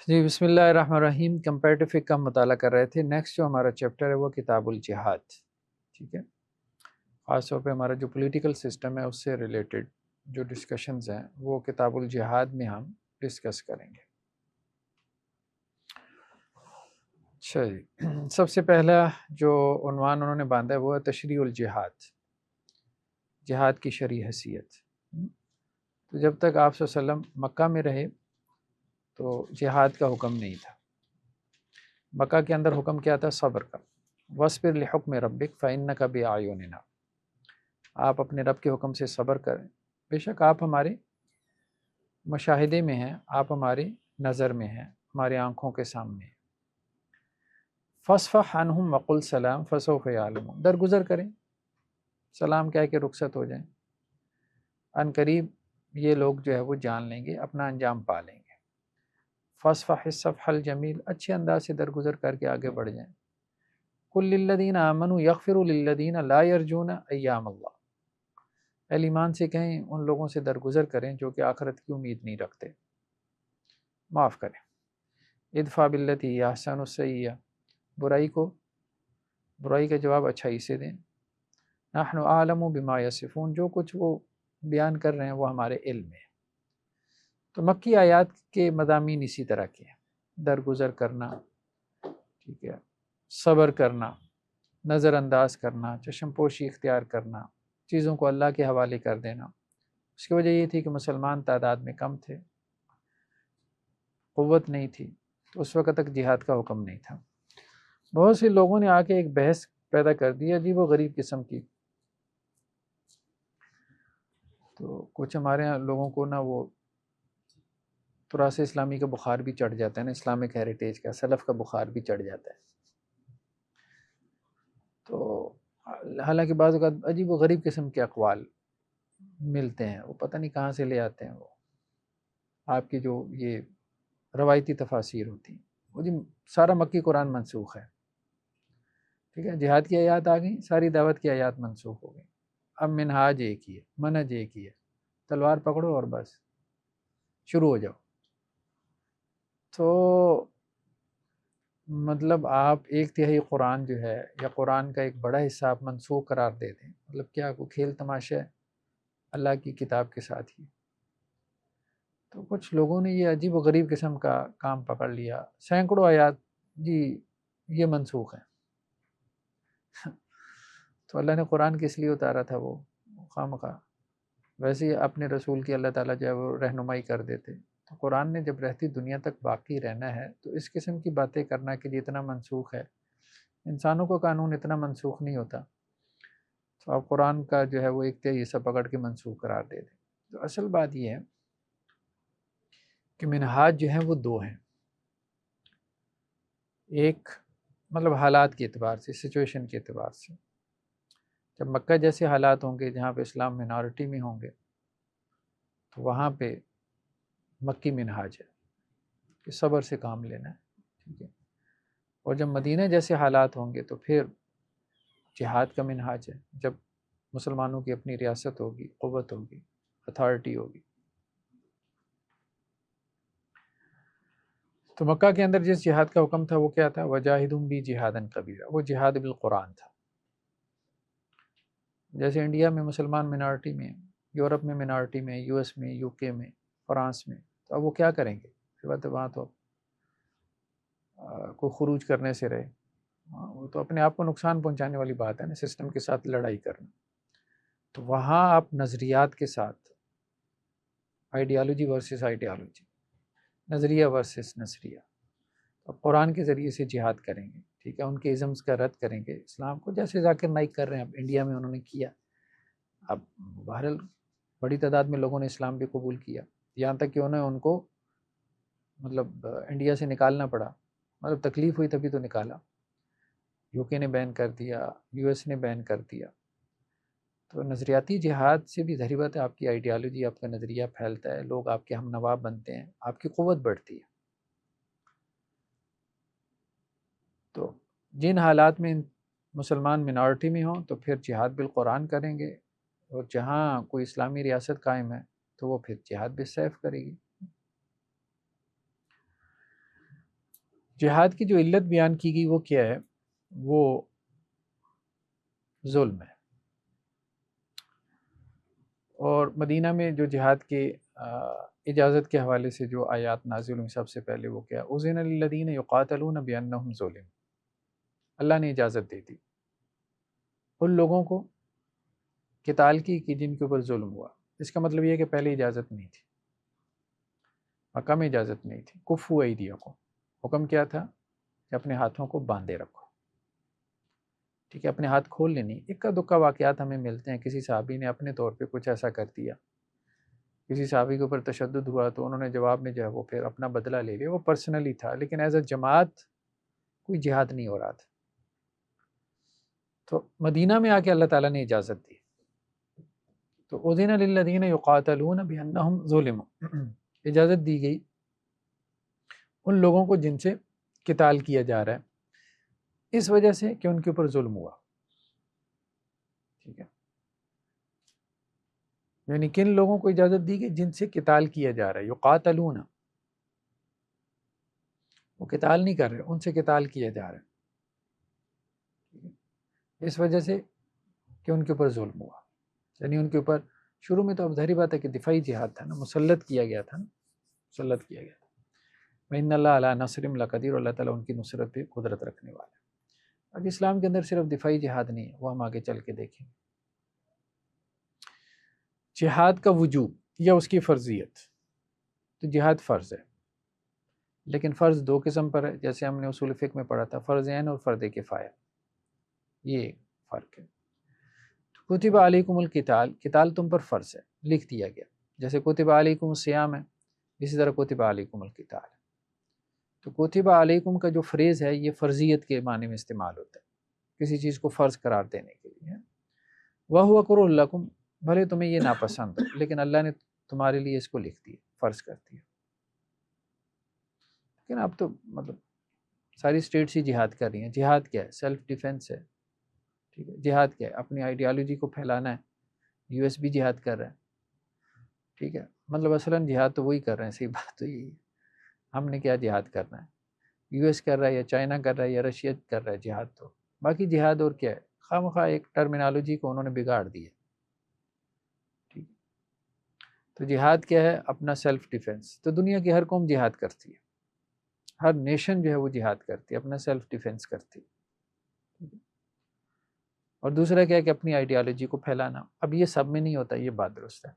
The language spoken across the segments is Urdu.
جی بسم اللہ الرحمن الرحیم. کمپیریٹیو فقہ کا مطالعہ کر رہے تھے. نیکسٹ جو ہمارا چیپٹر ہے وہ کتاب الجہاد. ٹھیک ہے، خاص طور پہ ہمارا جو پولیٹیکل سسٹم ہے اس سے ریلیٹڈ جو ڈسکشنز ہیں وہ کتاب الجہاد میں ہم ڈسکس کریں گے. اچھا جی، سب سے پہلا جو عنوان انہوں نے باندھا ہے وہ ہے تشریع الجہاد، جہاد کی شرعی حیثیت. تو جب تک آپ صلی اللہ علیہ وسلم مکہ میں رہے تو جہاد کا حکم نہیں تھا. مکہ کے اندر حکم کیا تھا؟ صبر کا. وَاصْبِرْ لِحُکْمِ رَبِّکَ فَإِنَّکَ بِأَعْیُنِنَا، آپ اپنے رب کے حکم سے صبر کریں، بے شک آپ ہمارے مشاہدے میں ہیں، آپ ہماری نظر میں ہیں، ہماری آنکھوں کے سامنے ہیں. فَاصْفَحْ عَنْهُمْ وَقُلْ سَلَامٌ فَسَوْفَ يَعْلَمُونَ، درگزر کریں، سلام کہہ کے رخصت ہو جائیں، ان قریب یہ لوگ جو ہے وہ جان لیں گے، اپنا انجام پا لیں گے. فَاصْفَحِ الصَّفْحَ الْجَمِيلَ، اچھے انداز سے درگزر کر کے آگے بڑھ جائیں. قُلْ لِلَّذِينَ آمَنُوا يَغْفِرُوا لِلَّذِينَ لَا يَرْجُونَ أَيَّامَ اللَّهِ، اہل ایمان سے کہیں ان لوگوں سے درگزر کریں جو کہ آخرت کی امید نہیں رکھتے، معاف کریں. ادفع باللتی ہی احسن السیئہ، برائی کا جواب اچھائی سے دیں. نحن اعلم بما یصفون، جو کچھ وہ بیان کر رہے ہیں وہ ہمارے علم میں. تو مکی آیات کے مضامین اسی طرح کے ہیں، درگزر کرنا، ٹھیک ہے، صبر کرنا، نظر انداز کرنا، چشم پوشی اختیار کرنا، چیزوں کو اللہ کے حوالے کر دینا. اس کی وجہ یہ تھی کہ مسلمان تعداد میں کم تھے، قوت نہیں تھی، تو اس وقت تک جہاد کا حکم نہیں تھا. بہت سے لوگوں نے آ کے ایک بحث پیدا کر دی عجیب و غریب قسم کی. تو کچھ ہمارے یہاں لوگوں کو نا وہ تراث اسلامی کا بخار بھی چڑھ جاتا ہے نا، اسلامک ہیریٹیج کا، سلف کا بخار بھی چڑھ جاتا ہے. تو حالانکہ بعض اوقات عجیب و غریب قسم کے اقوال ملتے ہیں، وہ پتہ نہیں کہاں سے لے آتے ہیں. وہ آپ کی جو یہ روایتی تفاسیر ہوتی ہیں، وہ جی سارا مکی قرآن منسوخ ہے، ٹھیک ہے، جہاد کی آیات آ گئیں، ساری دعوت کی آیات منسوخ ہو گئیں. اب منہاج ایک ہی ہے، منہج ایک ہی ہے، تلوار پکڑو اور بس شروع ہو جاؤ. تو مطلب آپ ایک تہائی قرآن جو ہے یا قرآن کا ایک بڑا حصہ آپ منسوخ قرار دے دیں، مطلب کیا کو کھیل تماشا ہے اللہ کی کتاب کے ساتھ ہی. تو کچھ لوگوں نے یہ عجیب و غریب قسم کا کام پکڑ لیا، سینکڑوں آیات جی یہ منسوخ ہیں. تو اللہ نے قرآن کس لیے اتارا تھا؟ وہ خواہ ویسے ہی اپنے رسول کی اللہ تعالیٰ جو ہے وہ رہنمائی کر دیتے. تو قرآن نے جب رہتی دنیا تک باقی رہنا ہے تو اس قسم کی باتیں کرنا کہ یہ اتنا منسوخ ہے، انسانوں کو قانون اتنا منسوخ نہیں ہوتا، تو آپ قرآن کا جو ہے وہ ایک تہائی حصہ پکڑ کے منسوخ قرار دے دیں. تو اصل بات یہ ہے کہ منہاج جو ہیں وہ دو ہیں. ایک مطلب حالات کے اعتبار سے، سچویشن کے اعتبار سے، جب مکہ جیسے حالات ہوں گے جہاں پہ اسلام مینارٹی میں ہوں گے تو وہاں پہ مکی منہاج ہے کہ صبر سے کام لینا ہے، ٹھیک ہے. اور جب مدینہ جیسے حالات ہوں گے تو پھر جہاد کا منہاج ہے، جب مسلمانوں کی اپنی ریاست ہوگی، قوت ہوگی، اتھارٹی ہوگی. تو مکہ کے اندر جس جہاد کا حکم تھا وہ کیا تھا؟ وجاہدہم بی جہادن کبیرا، وہ جہاد بالقرآن تھا. جیسے انڈیا میں مسلمان منارٹی میں، یورپ میں منارٹی میں، یو ایس میں، یو کے میں، فرانس میں، تو اب وہ کیا کریں گے؟ وہاں تو کوئی خروج کرنے سے رہے، وہ تو اپنے آپ کو نقصان پہنچانے والی بات ہے نا، سسٹم کے ساتھ لڑائی کرنا. تو وہاں آپ نظریات کے ساتھ، آئیڈیالوجی ورسز آئیڈیالوجی، نظریہ ورسز نظریہ، اب قرآن کے ذریعے سے جہاد کریں گے، ٹھیک ہے، ان کے ازمز کا رد کریں گے، اسلام کو جیسے ذاکر نائک کر رہے ہیں اب انڈیا میں انہوں نے کیا. اب بہرحال بڑی تعداد میں لوگوں نے اسلام بھی قبول کیا، یہاں تک کہ انہیں ان کو مطلب انڈیا سے نکالنا پڑا، مطلب تکلیف ہوئی تبھی تو نکالا. یو کے نے بین کر دیا، یو ایس نے بین کر دیا. تو نظریاتی جہاد سے بھی ظاہر بات ہے آپ کی آئیڈیالوجی، آپ کا نظریہ پھیلتا ہے، لوگ آپ کے ہم نوا بنتے ہیں، آپ کی قوت بڑھتی ہے. تو جن حالات میں مسلمان منارٹی میں ہوں تو پھر جہاد بالقرآن کریں گے، اور جہاں کوئی اسلامی ریاست قائم ہے تو وہ پھر جہاد بالسیف کرے گی. جہاد کی جو علت بیان کی گئی وہ کیا ہے؟ وہ ظلم ہے۔ اور مدینہ میں جو جہاد کے اجازت کے حوالے سے جو آیات نازل ہوئی سب سے پہلے وہ کیا؟ اذن للذین یقاتلون بانہم ظلم، اللہ نے اجازت دے دی ان لوگوں کو قتال کی کہ جن کے اوپر ظلم ہوا۔ اس کا مطلب یہ ہے کہ پہلے اجازت نہیں تھی، مکہ میں اجازت نہیں تھی۔ کفوا ایدیکم، حکم کیا تھا کہ اپنے ہاتھوں کو باندھے رکھو، ٹھیک ہے، اپنے ہاتھ کھول لینی۔ اکا دکا واقعات ہمیں ملتے ہیں، کسی صحابی نے اپنے طور پہ کچھ ایسا کر دیا، کسی صحابی کے اوپر تشدد ہوا تو انہوں نے جواب میں جو ہے وہ پھر اپنا بدلہ لے لیا، وہ پرسنلی تھا، لیکن ایز اے جماعت کوئی جہاد نہیں ہو رہا تھا۔ تو مدینہ میں آ کے اللہ تعالیٰ نے اجازت دی، تو اذن للذین یقاتلون بانہم ظلموا، اجازت دی گئی ان لوگوں کو جن سے قتال کیا جا رہا ہے، اس وجہ سے کہ ان کے اوپر ظلم ہوا، ٹھیک ہے، یعنی کن لوگوں کو اجازت دی گئی؟ جن سے قتال کیا جا رہا ہے، یقاتلون، وہ قتال نہیں کر رہے، ان سے قتال کیا جا رہا ہے، اس وجہ سے کہ ان کے اوپر ظلم ہوا، یعنی ان کے اوپر شروع میں تو اب ظاہری بات ہے کہ دفاعی جہاد تھا نا، مسلط کیا گیا تھا نا، مسلط کیا گیا تھا۔ وَإِنَّ اللَّهَ عَلَىٰ نَصْرِهِمْ لَقَدِيرٌ، اللہ تعالیٰ ان کی نصرت پہ قدرت رکھنے والا ہے۔ اب اسلام کے اندر صرف دفاعی جہاد نہیں ہے، وہ ہم آگے چل کے دیکھیں۔ جہاد کا وجوب یا اس کی فرضیت، تو جہاد فرض ہے، لیکن فرض دو قسم پر ہے، جیسے ہم نے اصول فقہ میں پڑھا تھا، فرض عین اور فرض کفایہ، یہ فرق ہے۔ کتب علیکم القتال، قتال تم پر فرض ہے، لکھ دیا گیا، جیسے کتب علیکم الصیام ہے، اسی طرح کتب علیکم القتال۔ تو کتب علیکم کا جو فریز ہے یہ فرضیت کے معنی میں استعمال ہوتا ہے، کسی چیز کو فرض قرار دینے کے لیے۔ وَهُوَ كُرْهٌ لَكُمْ، بھلے تمہیں یہ ناپسند ہو، لیکن اللہ نے تمہارے لیے اس کو لکھ دیا، فرض کر دیا۔ لیکن اب تو مطلب ساری اسٹیٹس ہی جہاد کر رہی ہیں۔ جہاد کیا ہے؟ سیلف ڈیفینس ہے، ٹھیک ہے۔ جہاد کیا ہے؟ اپنی آئیڈیالوجی کو پھیلانا ہے۔ یو ایس بھی جہاد کر رہا ہے، ٹھیک ہے، مطلب اصلاً جہاد تو وہی کر رہے ہیں، صحیح بات تو یہی ہے۔ ہم نے کیا جہاد کرنا ہے؟ یو ایس کر رہا ہے یا چائنا کر رہا ہے یا رشیا کر رہا ہے جہاد، تو باقی جہاد اور کیا ہے؟ خواہ مخواہ ایک ٹرمینالوجی کو انہوں نے بگاڑ دی ہے، ٹھیک ہے۔ تو جہاد کیا ہے؟ اپنا سیلف ڈیفینس۔ تو دنیا کی ہر قوم جہاد کرتی ہے، ہر نیشن جو ہے وہ جہاد کرتی ہے، اپنا سیلف ڈیفینس کرتی ہے۔ اور دوسرا کیا ہے کہ اپنی آئیڈیالوجی کو پھیلانا۔ اب یہ سب میں نہیں ہوتا، یہ بات درست ہے،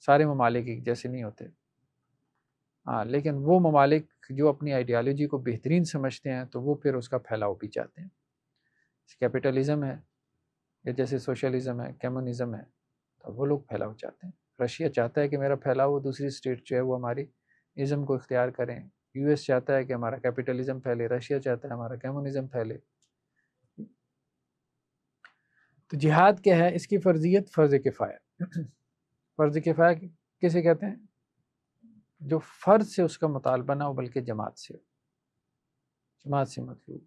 سارے ممالک ایک جیسے نہیں ہوتے، ہاں، لیکن وہ ممالک جو اپنی آئیڈیالوجی کو بہترین سمجھتے ہیں تو وہ پھر اس کا پھیلاؤ بھی چاہتے ہیں۔ کیپٹلزم ہے یا جیسے سوشلزم ہے، کمیونزم ہے، تو وہ لوگ پھیلاؤ چاہتے ہیں۔ رشیا چاہتا ہے کہ میرا پھیلاؤ دوسری اسٹیٹ جو ہے وہ ہماری ازم کو اختیار کریں، یو ایس چاہتا ہے کہ ہمارا کیپٹلزم پھیلے، رشیا چاہتا ہے ہمارا کمیونزم پھیلے۔ تو جہاد کیا ہے؟ اس کی فرضیت فرض کفایہ۔ فرض کفایہ کسے کہتے ہیں؟ جو فرض سے اس کا مطالبہ نہ ہو بلکہ جماعت سے ہو، جماعت سے مطلوب۔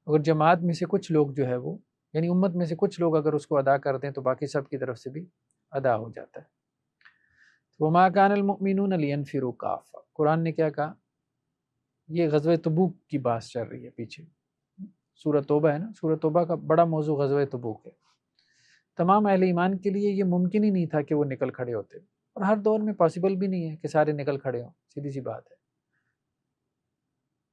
اگر جماعت میں سے کچھ لوگ جو ہے وہ، یعنی امت میں سے کچھ لوگ اگر اس کو ادا کر دیں تو باقی سب کی طرف سے بھی ادا ہو جاتا ہے۔ وَمَا كَانَ الْمُؤْمِنُونَ لِيَنْفِرُوا كَافَّةً، قرآن نے کیا کہا؟ یہ غزوہ تبوک کی بات چل رہی ہے پیچھے، سورہ توبہ ہے نا، سورہ توبہ کا بڑا موضوع غزوہ تبوک ہے۔ تمام اہل ایمان کے لیے یہ ممکن ہی نہیں تھا کہ وہ نکل کھڑے ہوتے، اور ہر دور میں پاسبل بھی نہیں ہے کہ سارے نکل کھڑے ہوں، سیدھی سی بات ہے۔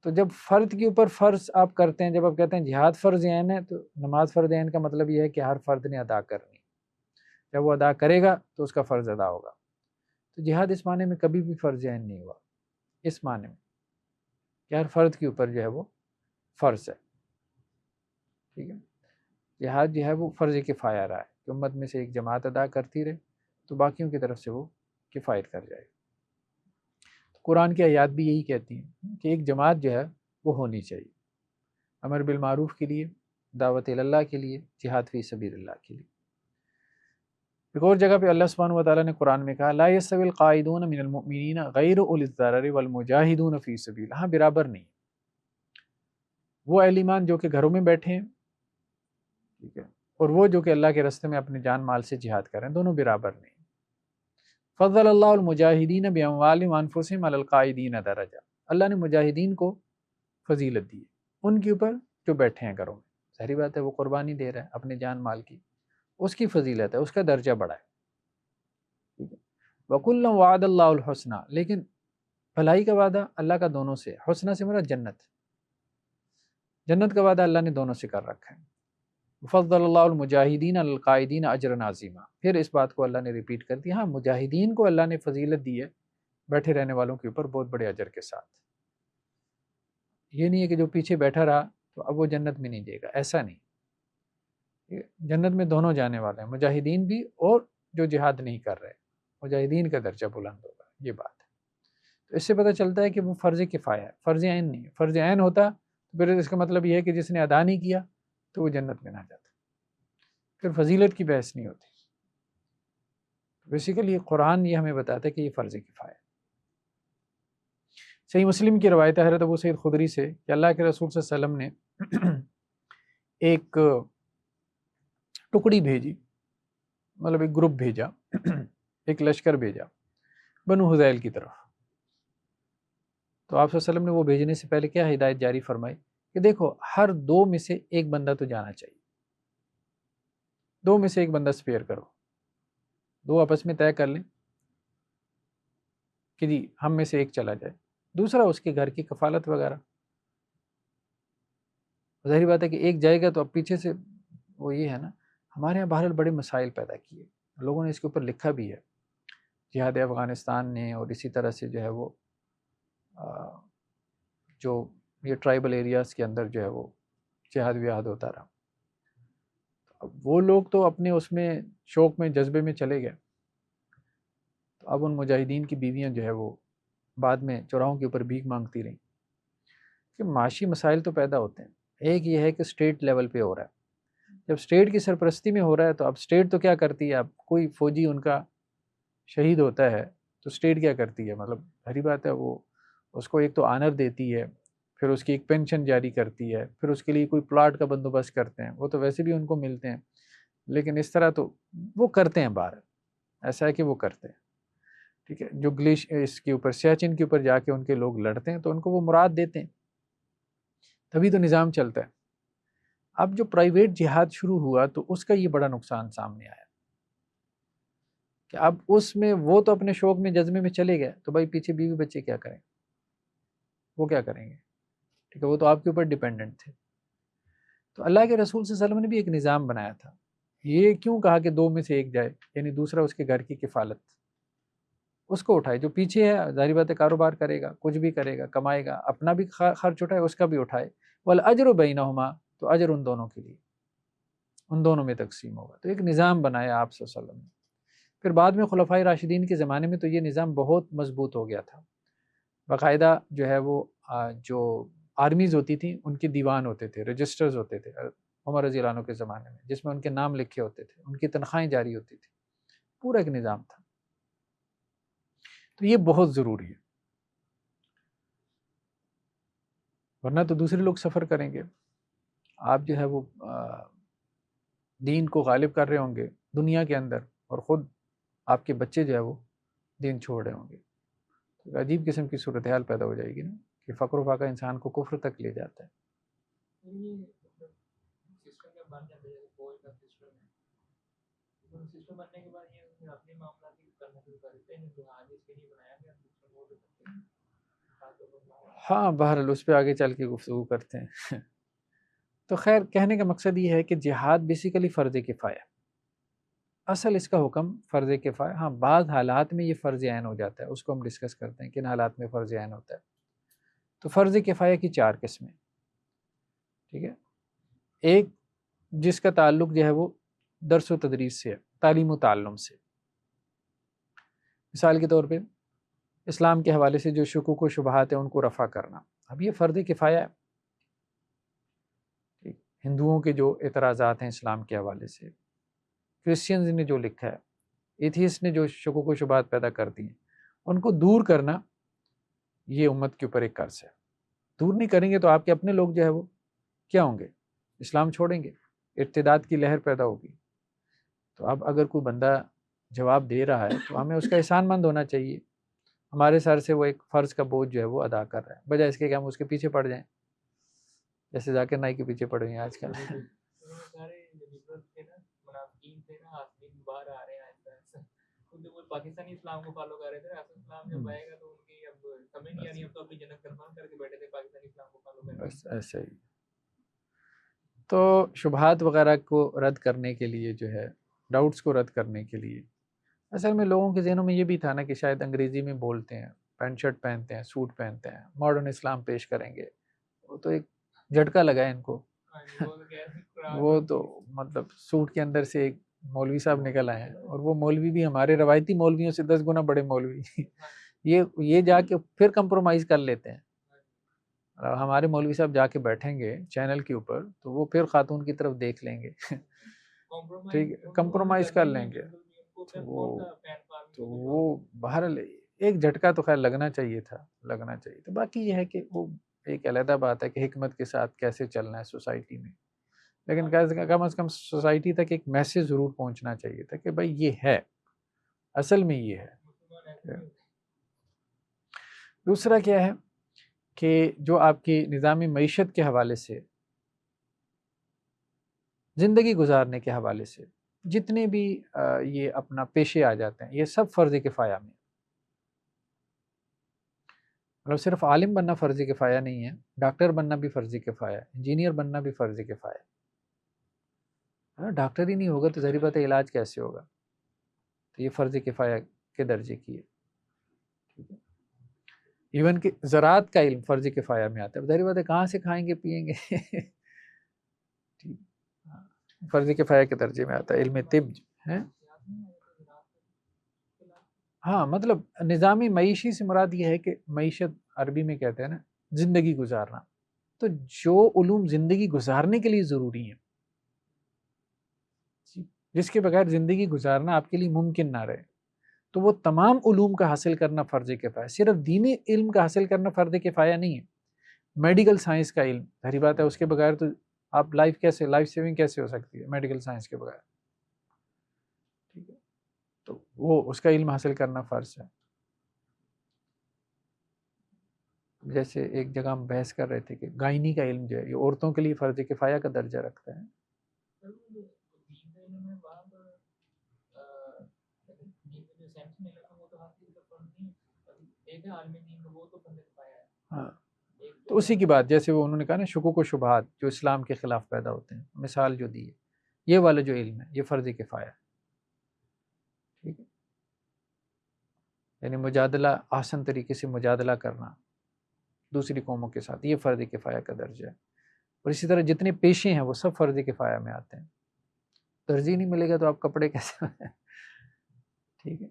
تو جب فرد کے اوپر فرض آپ کرتے ہیں، جب آپ کہتے ہیں جہاد فرض عین ہے، تو نماز فرض عین کا مطلب یہ ہے کہ ہر فرد نے ادا کرنی، جب وہ ادا کرے گا تو اس کا فرض ادا ہوگا۔ تو جہاد اس معنی میں کبھی بھی فرض عین نہیں ہوا، اس معنی میں کہ ہر فرد کے اوپر جو ہے وہ فرض ہے، ٹھیک ہے۔ جہاد جو ہے وہ فرض کفایہ رہا ہے کہ امت میں سے ایک جماعت ادا کرتی رہے تو باقیوں کی طرف سے وہ کفایت کر جائے۔ قرآن کی آیات بھی یہی کہتی ہیں کہ ایک جماعت جو ہے وہ ہونی چاہیے، امر بالمعروف کے لیے، دعوت اللہ کے لیے، جہاد فی سبیل اللہ کے لیے۔ ایک اور جگہ پہ اللہ سبحانہ و تعالیٰ نے قرآن میں کہا لا یستوی القاعدون من المؤمنین غیر اولی الضرر والمجاہدون فی سبیل، ہاں برابر نہیں، وہ اہل ایمان جو کہ گھروں میں بیٹھے ہیں، ٹھیک ہے، اور وہ جو کہ اللہ کے راستے میں اپنے جان مال سے جہاد کریں، دونوں برابر نہیں۔ فضل اللہ المجاہدین باموالہم وانفسہم علی القاعدین درجہ، اللہ نے مجاہدین کو فضیلت دی ہے ان کے اوپر جو بیٹھے ہیں گھروں میں. ظاہری بات ہے وہ قربانی دے رہا ہے اپنے جان مال کی، اس کی فضیلت ہے، اس کا درجہ بڑا ہے. ٹھیک ہے. وَكُلًّا وَعَدَ اللَّهُ الْحُسْنَى، لیکن بھلائی کا وعدہ اللہ کا دونوں سے، حسنہ سے مراد جنت، جنت کا وعدہ اللہ نے دونوں سے کر رکھا ہے. فضل اللہ المجاہدین علی القاعدین اجرا عظیما، پھر اس بات کو اللہ نے ریپیٹ کر دی، ہاں مجاہدین کو اللہ نے فضیلت دی ہے بیٹھے رہنے والوں کے اوپر بہت بڑے اجر کے ساتھ. یہ نہیں ہے کہ جو پیچھے بیٹھا رہا تو اب وہ جنت میں نہیں جائے گا، ایسا نہیں. جنت میں دونوں جانے والے ہیں، مجاہدین بھی اور جو جہاد نہیں کر رہے، مجاہدین کا درجہ بلند ہوگا. یہ بات ہے. تو اس سے پتہ چلتا ہے کہ وہ فرض کفایہ ہے، فرض عین نہیں ہے. فرض عین ہوتا تو پھر اس کا مطلب یہ ہے کہ جس نے ادا نہیں کیا تو وہ جنت میں نہ جاتا، پھر فضیلت کی بحث نہیں ہوتی. بیسیکلی قرآن یہ ہمیں بتاتا ہے کہ یہ فرض کفایہ ہے. صحیح مسلم کی روایت ہے حضرت ابو سعید خدری سے کہ اللہ کے رسول صلی اللہ علیہ وسلم نے ایک ٹکڑی بھیجی، مطلب ایک گروپ بھیجا، ایک لشکر بھیجا بنو حذیل کی طرف. تو آپ صلی اللہ علیہ وسلم نے وہ بھیجنے سے پہلے کیا ہدایت جاری فرمائی کہ دیکھو ہر دو میں سے ایک بندہ تو جانا چاہیے، دو میں سے ایک بندہ سپیئر کرو، دو آپس میں طے کر لیں کہ جی ہم میں سے ایک چلا جائے، دوسرا اس کے گھر کی کفالت وغیرہ. ظاہری بات ہے کہ ایک جائے گا تو اب پیچھے سے وہ یہ ہے نا، ہمارے یہاں بہرحال بڑے مسائل پیدا کیے، لوگوں نے اس کے اوپر لکھا بھی ہے، جہاد افغانستان نے، اور اسی طرح سے جو ہے وہ جو یہ ٹرائبل ایریاز کے اندر جو ہے وہ جہاد وہاد ہوتا رہا. اب وہ لوگ تو اپنے اس میں شوق میں جذبے میں چلے گئے، تو اب ان مجاہدین کی بیویاں جو ہے وہ بعد میں چوراہوں کے اوپر بھیک مانگتی رہیں. کہ معاشی مسائل تو پیدا ہوتے ہیں. ایک یہ ہے کہ اسٹیٹ لیول پہ ہو رہا ہے، جب اسٹیٹ کی سرپرستی میں ہو رہا ہے تو اب اسٹیٹ تو کیا کرتی ہے، اب کوئی فوجی ان کا شہید ہوتا ہے تو اسٹیٹ کیا کرتی ہے، مطلب بھری بات ہے وہ اس کو ایک تو آنر دیتی ہے، پھر اس کی ایک پینشن جاری کرتی ہے، پھر اس کے لیے کوئی پلاٹ کا بندوبست کرتے ہیں، وہ تو ویسے بھی ان کو ملتے ہیں، لیکن اس طرح تو وہ کرتے ہیں باہر، ایسا ہے کہ وہ کرتے ہیں. ٹھیک ہے. جو گلیش اس کے اوپر سیاچن کے اوپر جا کے ان کے لوگ لڑتے ہیں تو ان کو وہ مراد دیتے ہیں، تبھی تو نظام چلتا ہے. اب جو پرائیویٹ جہاد شروع ہوا تو اس کا یہ بڑا نقصان سامنے آیا کہ اب اس میں وہ تو اپنے شوق میں جذبے میں چلے گئے، تو بھائی پیچھے بیوی بچے کیا کریں، وہ کیا کریں گے. ٹھیک ہے. وہ تو آپ کے اوپر ڈیپینڈنٹ تھے. تو اللہ کے رسول صلی اللہ علیہ وسلم نے بھی ایک نظام بنایا تھا. یہ کیوں کہا کہ دو میں سے ایک جائے، یعنی دوسرا اس کے گھر کی کفالت اس کو اٹھائے، جو پیچھے ہے ظاہری بات ہے کاروبار کرے گا، کچھ بھی کرے گا، کمائے گا، اپنا بھی خرچ اٹھائے، اس کا بھی اٹھائے. والاجر بینہما، تو اجر ان دونوں کے لیے، ان دونوں میں تقسیم ہوگا. تو ایک نظام بنایا آپ صلی اللہ علیہ وسلم نے. پھر بعد میں خلفائے راشدین کے زمانے میں تو یہ نظام بہت مضبوط ہو گیا تھا. باقاعدہ جو ہے وہ جو آرمیز ہوتی تھیں ان کے دیوان ہوتے تھے، رجسٹرز ہوتے تھے عمر رضی اللہ عنہ کے زمانے میں، جس میں ان کے نام لکھے ہوتے تھے، ان کی تنخواہیں جاری ہوتی تھی، پورا ایک نظام تھا. تو یہ بہت ضروری ہے، ورنہ تو دوسرے لوگ سفر کریں گے، آپ جو ہے وہ دین کو غالب کر رہے ہوں گے دنیا کے اندر، اور خود آپ کے بچے جو ہے وہ دین چھوڑ رہے ہوں گے. تو عجیب قسم کی صورتحال پیدا ہو جائے گی نا، کہ فقر و فاقہ انسان کو کفر تک لے جاتا ہے. ہاں بہرحال اس پہ آگے چل کے گفتگو کرتے ہیں. تو خیر کہنے کا مقصد یہ ہے کہ جہاد بیسیکلی فرض کفایہ، اصل اس کا حکم فرض کفایہ. ہاں بعض حالات میں یہ فرض عین ہو جاتا ہے، اس کو ہم ڈسکس کرتے ہیں کن حالات میں فرض عین ہوتا ہے. تو فرض کفایہ کی 4 قسمیں. ٹھیک ہے. ایک جس کا تعلق جو ہے وہ درس و تدریس سے ہے، تعلیم و تعلم سے. مثال کے طور پہ اسلام کے حوالے سے جو شکوک و شبہات ہیں ان کو رفع کرنا، اب یہ فرض کفایہ ہے. ہندوؤں کے جو اعتراضات ہیں اسلام کے حوالے سے، کرسچنز نے جو لکھا ہے، ایتھیسٹ نے جو شکوک و شبہات پیدا کر دی ہیں، ان کو دور کرنا یہ امت کے اوپر ایک قرض ہے. دور نہیں کریں گے تو آپ کے اپنے لوگ جو ہے وہ کیا ہوں گے، اسلام چھوڑیں گے، ارتداد کی لہر پیدا ہوگی. تو اب اگر کوئی بندہ جواب دے رہا ہے تو ہمیں اس کا احسان مند ہونا چاہیے. ہمارے سر سے وہ ایک فرض کا بوجھ جو ہے وہ ادا کر رہا ہے، بجائے اس کے کہ ہم اس کے پیچھے پڑ جائیں جیسے ذاکر نائک کے پیچھے پڑ گئے ہیں آج کل. پاکستانی اسلام کو فالو کر رہے تھے، اسلام جب آئے گا تو ان کی اب سمجھ نہیں آ رہی، اب تو اپنی جنت کنفرم کر کے بیٹھے تھے پاکستانی اسلام کو فالو کر رہے. بس ایسا ہی. تو شبہات وغیرہ کو رد کرنے کے لیے جو ہے، ڈاؤٹس کو رد کرنے کے لیے، اصل میں لوگوں کے ذہنوں میں یہ بھی تھا نا کہ شاید انگریزی میں بولتے ہیں، پینٹ شرٹ پہنتے ہیں، سوٹ پہنتے ہیں، ماڈرن اسلام پیش کریں گے. وہ تو ایک جھٹکا لگا ہے ان کو. وہ تو مطلب سوٹ کے اندر سے ایک مولوی صاحب نکل آئے ہیں، اور وہ مولوی بھی ہمارے روایتی مولویوں سے 10 گنا بڑے مولوی. یہ جا کے پھر کمپرومائز کر لیتے ہیں. ہمارے مولوی صاحب جا کے بیٹھیں گے چینل کے اوپر تو وہ پھر خاتون کی طرف دیکھ لیں گے. ٹھیک ہے، کمپرومائز کر لیں گے. تو وہ بہرحال ایک جھٹکا تو خیر لگنا چاہیے تھا. تو باقی یہ ہے کہ وہ ایک علیحدہ بات ہے کہ حکمت کے ساتھ کیسے چلنا ہے سوسائٹی میں، لیکن کم از کم سوسائٹی تک ایک میسج ضرور پہنچنا چاہیے تھا کہ بھائی یہ ہے، اصل میں یہ ہے. دوسرا کیا ہے کہ جو آپ کی نظامی معیشت کے حوالے سے، زندگی گزارنے کے حوالے سے جتنے بھی یہ اپنا پیشے آ جاتے ہیں، یہ سب فرض کفایہ میں. مطلب صرف عالم بننا فرض کفایہ نہیں ہے، ڈاکٹر بننا بھی فرض کفایہ ہے، انجینئر بننا بھی فرض کفایہ ہے. ڈاکٹر ہی نہیں ہوگا تو ظاہر بات ہے علاج کیسے ہوگا؟ تو یہ فرض کفایہ کے درجے کی ہے. ٹھیک ہے، ایون کہ زراعت کا علم فرض کفایہ میں آتا ہے. ظاہر بات ہے کہاں سے کھائیں گے پیئیں گے؟ فرض کفایہ کے درجے میں آتا ہے. علم طب ہے. ہاں مطلب نظامی معیشی سے مراد یہ ہے کہ معیشت عربی میں کہتے ہیں نا زندگی گزارنا. تو جو علوم زندگی گزارنے کے لیے ضروری ہیں، جس کے بغیر زندگی گزارنا آپ کے لیے ممکن نہ رہے، تو وہ تمام علوم کا حاصل کرنا فرض کفایہ. صرف دینی علم کا حاصل کرنا فرض کفایہ نہیں ہے. میڈیکل سائنس کا علم ظاہر بات ہے اس کے بغیر تو آپ لائف سیونگ کیسے ہو سکتی ہے میڈیکل سائنس کے بغیر؟ ٹھیک ہے، تو وہ اس کا علم حاصل کرنا فرض ہے. جیسے ایک جگہ ہم بحث کر رہے تھے کہ گائنی کا علم جو ہے یہ عورتوں کے لیے فرض کفایہ کا درجہ رکھتا ہے. ہاں تو اسی کی بات، جیسے وہ انہوں نے کہا نا شکوک و شبہات جو اسلام کے خلاف پیدا ہوتے ہیں، مثال جو دی ہے، یہ والا جو علم ہے یہ فرض کفایہ ہے. ٹھیک ہے، یعنی مجادلہ، آسن طریقے سے مجادلہ کرنا دوسری قوموں کے ساتھ، یہ فرض کفایہ کا درجہ ہے. اور اسی طرح جتنے پیشے ہیں وہ سب فرض کفایہ میں آتے ہیں. ترجیح نہیں ملے گا تو آپ کپڑے کیسے ٹھیک ہے،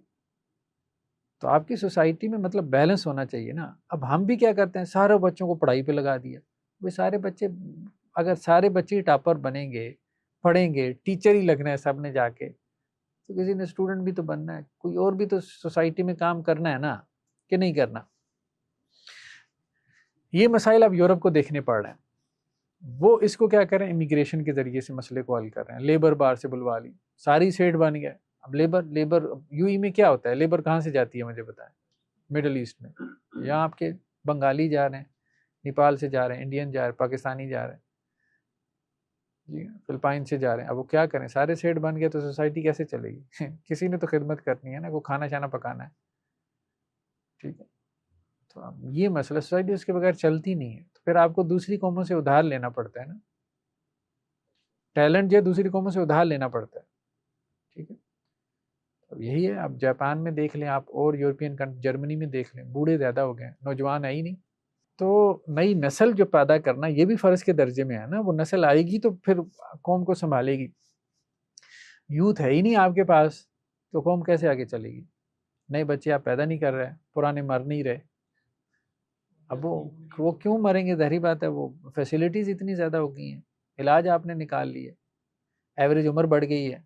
تو آپ کی سوسائٹی میں مطلب بیلنس ہونا چاہیے نا. اب ہم بھی کیا کرتے ہیں، سارے بچوں کو پڑھائی پہ لگا دیا. وہ سارے بچے، اگر سارے بچے ٹاپر بنیں گے، پڑھیں گے، ٹیچر ہی لگنا ہے سب نے جا کے، تو کسی نے اسٹوڈنٹ بھی تو بننا ہے، کوئی اور بھی تو سوسائٹی میں کام کرنا ہے نا، کہ نہیں کرنا. یہ مسائل اب یورپ کو دیکھنے پڑ رہے ہیں. وہ اس کو کیا کریں، امیگریشن کے ذریعے سے مسئلے کو حل کر رہے ہیں. لیبر بار سے بلوا لی، ساری سیٹ بن گیا. اب لیبر یو ای میں کیا ہوتا ہے، لیبر کہاں سے جاتی ہے مجھے بتائیں؟ مڈل ایسٹ میں. یہاں آپ کے بنگالی جا رہے ہیں، نیپال سے جا رہے ہیں، انڈین جا رہے ہیں، پاکستانی جا رہے ہیں، جی فلپائن سے جا رہے ہیں. اب وہ کیا کریں، سارے سیٹ بن گئے تو سوسائٹی کیسے چلے گی؟ کسی نے تو خدمت کرنی ہے نا، کو کھانا شانا پکانا ہے. ٹھیک ہے، تو اب یہ مسئلہ سوسائٹی اس کے بغیر چلتی نہیں ہے. تو پھر آپ کو دوسری قوموں سے ادھار لینا پڑتا ہے نا، ٹیلنٹ جو ہے دوسری قوموں سے ادھار لینا پڑتا ہے. ٹھیک ہے، اب یہی ہے. اب جاپان میں دیکھ لیں آپ، اور یورپین کنٹری، جرمنی میں دیکھ لیں، بوڑھے زیادہ ہو گئے، نوجوان ہے ہی نہیں. تو نئی نسل جو پیدا کرنا یہ بھی فرض کے درجے میں ہے نا. وہ نسل آئے گی تو پھر قوم کو سنبھالے گی. یوتھ ہے ہی نہیں آپ کے پاس تو قوم کیسے آگے چلے گی؟ نئے بچے آپ پیدا نہیں کر رہے، پرانے مر نہیں رہے. اب وہ کیوں مریں گے؟ ظاہری بات ہے، وہ فیسلٹیز اتنی زیادہ ہو گئی ہیں، علاج آپ نے نکال لیے، ایوریج عمر بڑھ گئی ہے.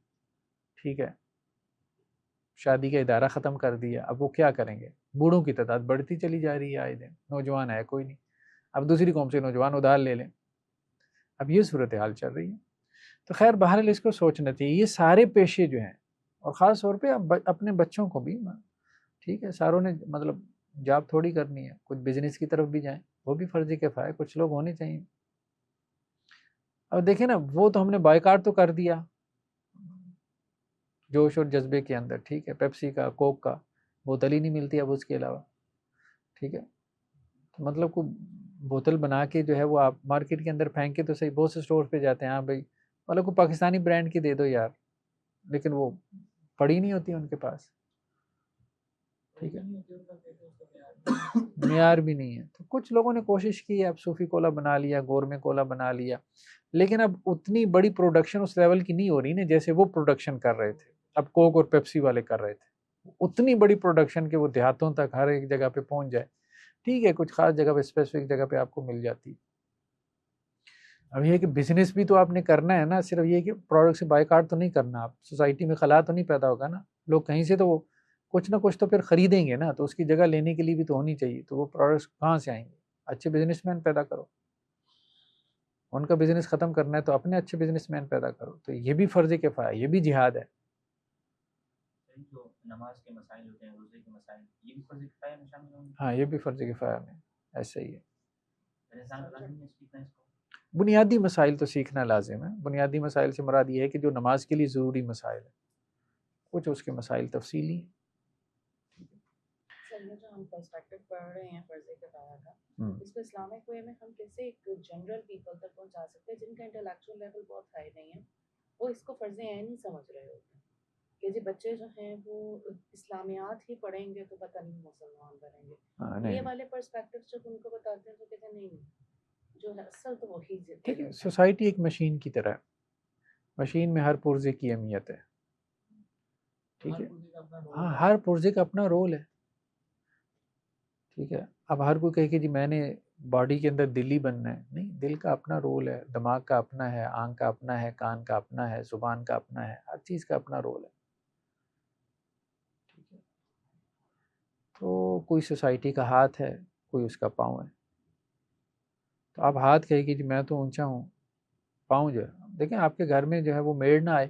ٹھیک ہے، شادی کا ادارہ ختم کر دیا. اب وہ کیا کریں گے؟ بوڑھوں کی تعداد بڑھتی چلی جا رہی ہے آئے دن، نوجوان ہے کوئی نہیں. اب دوسری قوم سے نوجوان ادھار لے لیں. اب یہ صورتحال چل رہی ہے. تو خیر بہرحال اس کو سوچنا چاہیے. یہ سارے پیشے جو ہیں اور خاص طور پہ اپنے بچوں کو بھی، ٹھیک ہے، ساروں نے مطلب جاب تھوڑی کرنی ہے، کچھ بزنس کی طرف بھی جائیں، وہ بھی فرض کفایہ ہے، کچھ لوگ ہونے چاہیے. اب دیکھیں نا، وہ تو ہم نے بائیکاٹ تو کر دیا جوش اور جذبے کے اندر، ٹھیک ہے، پیپسی کا، کوک کا بوتل ہی نہیں ملتی اب اس کے علاوہ، ٹھیک ہے. تو مطلب کوئی بوتل بنا کے جو ہے وہ آپ مارکیٹ کے اندر پھینکے تو صحیح، بہت سے اسٹور پہ جاتے ہیں، ہاں بھائی مطلب کوئی پاکستانی برانڈ کی دے دو یار، لیکن وہ پڑی نہیں ہوتی ان کے پاس، ٹھیک ہے، معیار بھی نہیں ہے. تو کچھ لوگوں نے کوشش کی ہے، اب صوفی کولا بنا لیا، گورمے کولا بنا لیا، لیکن اب اتنی بڑی پروڈکشن اس لیول کی نہیں ہو رہی نا جیسے وہ پروڈکشن کر رہے تھے، اب کوک اور پیپسی والے کر رہے تھے. اتنی بڑی پروڈکشن کہ وہ دیہاتوں تک ہر ایک جگہ پہ پہنچ جائے، ٹھیک ہے، کچھ خاص جگہ پہ اسپیسیفک جگہ پہ آپ کو مل جاتی. اب یہ کہ بزنس بھی تو آپ نے کرنا ہے نا، صرف یہ کہ پروڈکٹ سے بائیکاٹ تو نہیں کرنا، آپ سوسائٹی میں خلا تو نہیں پیدا ہوگا نا، لوگ کہیں سے تو وہ کچھ نہ کچھ تو پھر خریدیں گے نا، تو اس کی جگہ لینے کے لیے بھی تو ہونی چاہیے. تو وہ پروڈکٹس کہاں سے آئیں گے؟ اچھے بزنس مین پیدا کرو، ان کا بزنس ختم کرنا ہے تو اپنے اچھے بزنس مین پیدا کرو. تو یہ بھی فرض کفایہ، یہ بھی جہاد ہے. جو نماز کے مسائل ہوتے ہیں، روزے کے مسائل، یہ بھی فرض کفایہ میں شامل ہوں گے؟ ہاں، یہ بھی فرض کفایہ میں ایسا ہی ہے. انسان لازم ہے سیکھنا اس کو. بنیادی مسائل تو سیکھنا لازم ہے. بنیادی مسائل سے مراد یہ ہے کہ جو نماز کے لیے ضروری مسائل ہیں، کچھ اس کے مسائل تفصیلی ہیں. سر، یہ جو ہم پرسپیکٹو پڑھ رہے ہیں فرض کفایہ کا، اس کو اسلامک وے میں ہم کیسے ایک جنرل پیپل تک پہنچا سکتے ہیں جن کا انٹلیکچوئل لیول بہت ہائی نہیں ہے، وہ اس کو فرض عین نہیں سمجھ رہے ہوتے کہ جی بچے جو ہیں وہ اسلامیات ہی پڑھیں گے تو پتہ نہیں مسلمان بنیں گے. یہ والے پرسپیکٹو جب ان کو بتاتے ہیں تو کہتے ہیں نہیں، جو ہے اصل تو وہی ٹھیک ہے. سوسائٹی ایک مشین کی طرح ہے، مشین میں ہر پرزے کی اہمیت ہے، ٹھیک ہے. ہاں، ہر پرزے کا اپنا رول ہے، ٹھیک ہے. اب ہر کوئی کہے کہ جی میں نے باڈی کے اندر دل ہی بننا ہے، نہیں، دل کا اپنا رول ہے، دماغ کا اپنا ہے، آنکھ کا اپنا ہے، کان کا اپنا ہے، زبان کا اپنا ہے، ہر چیز کا اپنا رول ہے، ٹھیک ہے. تو کوئی سوسائٹی کا ہاتھ ہے، کوئی اس کا پاؤں ہے. تو آپ ہاتھ کہے کہ جی میں تو اونچا ہوں، پاؤں جو ہے، دیکھیں آپ کے گھر میں جو ہے وہ میڈ نہ آئے،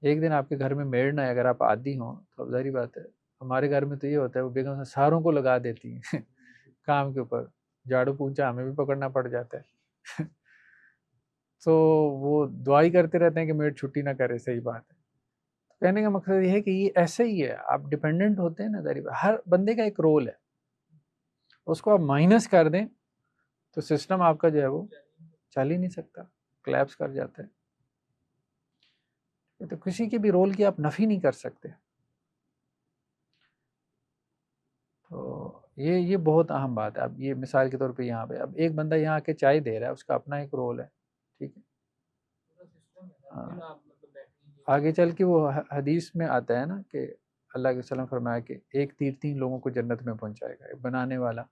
ایک دن آپ کے گھر میں میڈ نہ آئے، اگر آپ عادی ہوں تو اب ظاہری بات ہے. ہمارے گھر میں تو یہ ہوتا ہے وہ بیگم ساروں کو لگا دیتی ہیں کام کے اوپر، جھاڑو پونچھا ہمیں بھی پکڑنا پڑ جاتا ہے تو وہ دعائی کرتے رہتے ہیں کہ میڈ چھٹی نہ کرے. صحیح بات ہے. کہنے کا مقصد یہ ہے کہ یہ ایسے ہی ہے، آپ ڈیپینڈنٹ ہوتے ہیں نا، ظاہری بات ہر بندے کا ایک رول ہے، اس کو آپ مائنس کر دیں تو سسٹم آپ کا جو ہے وہ چل ہی نہیں سکتا، کلیپس کر جاتا ہے. تو کسی کے بھی رول کی آپ نفی نہیں کر سکتے. تو یہ بہت اہم بات ہے. اب یہ مثال کے طور پہ یہاں پہ اب ایک بندہ یہاں آ کے چائے دے رہا ہے، اس کا اپنا ایک رول ہے، ٹھیک ہے. ہاں، آگے چل کے وہ حدیث میں آتا ہے نا کہ اللہ کے وسلم فرمایا کہ ایک تیر 3 لوگوں کو جنت میں پہنچائے گا، بنانے والا،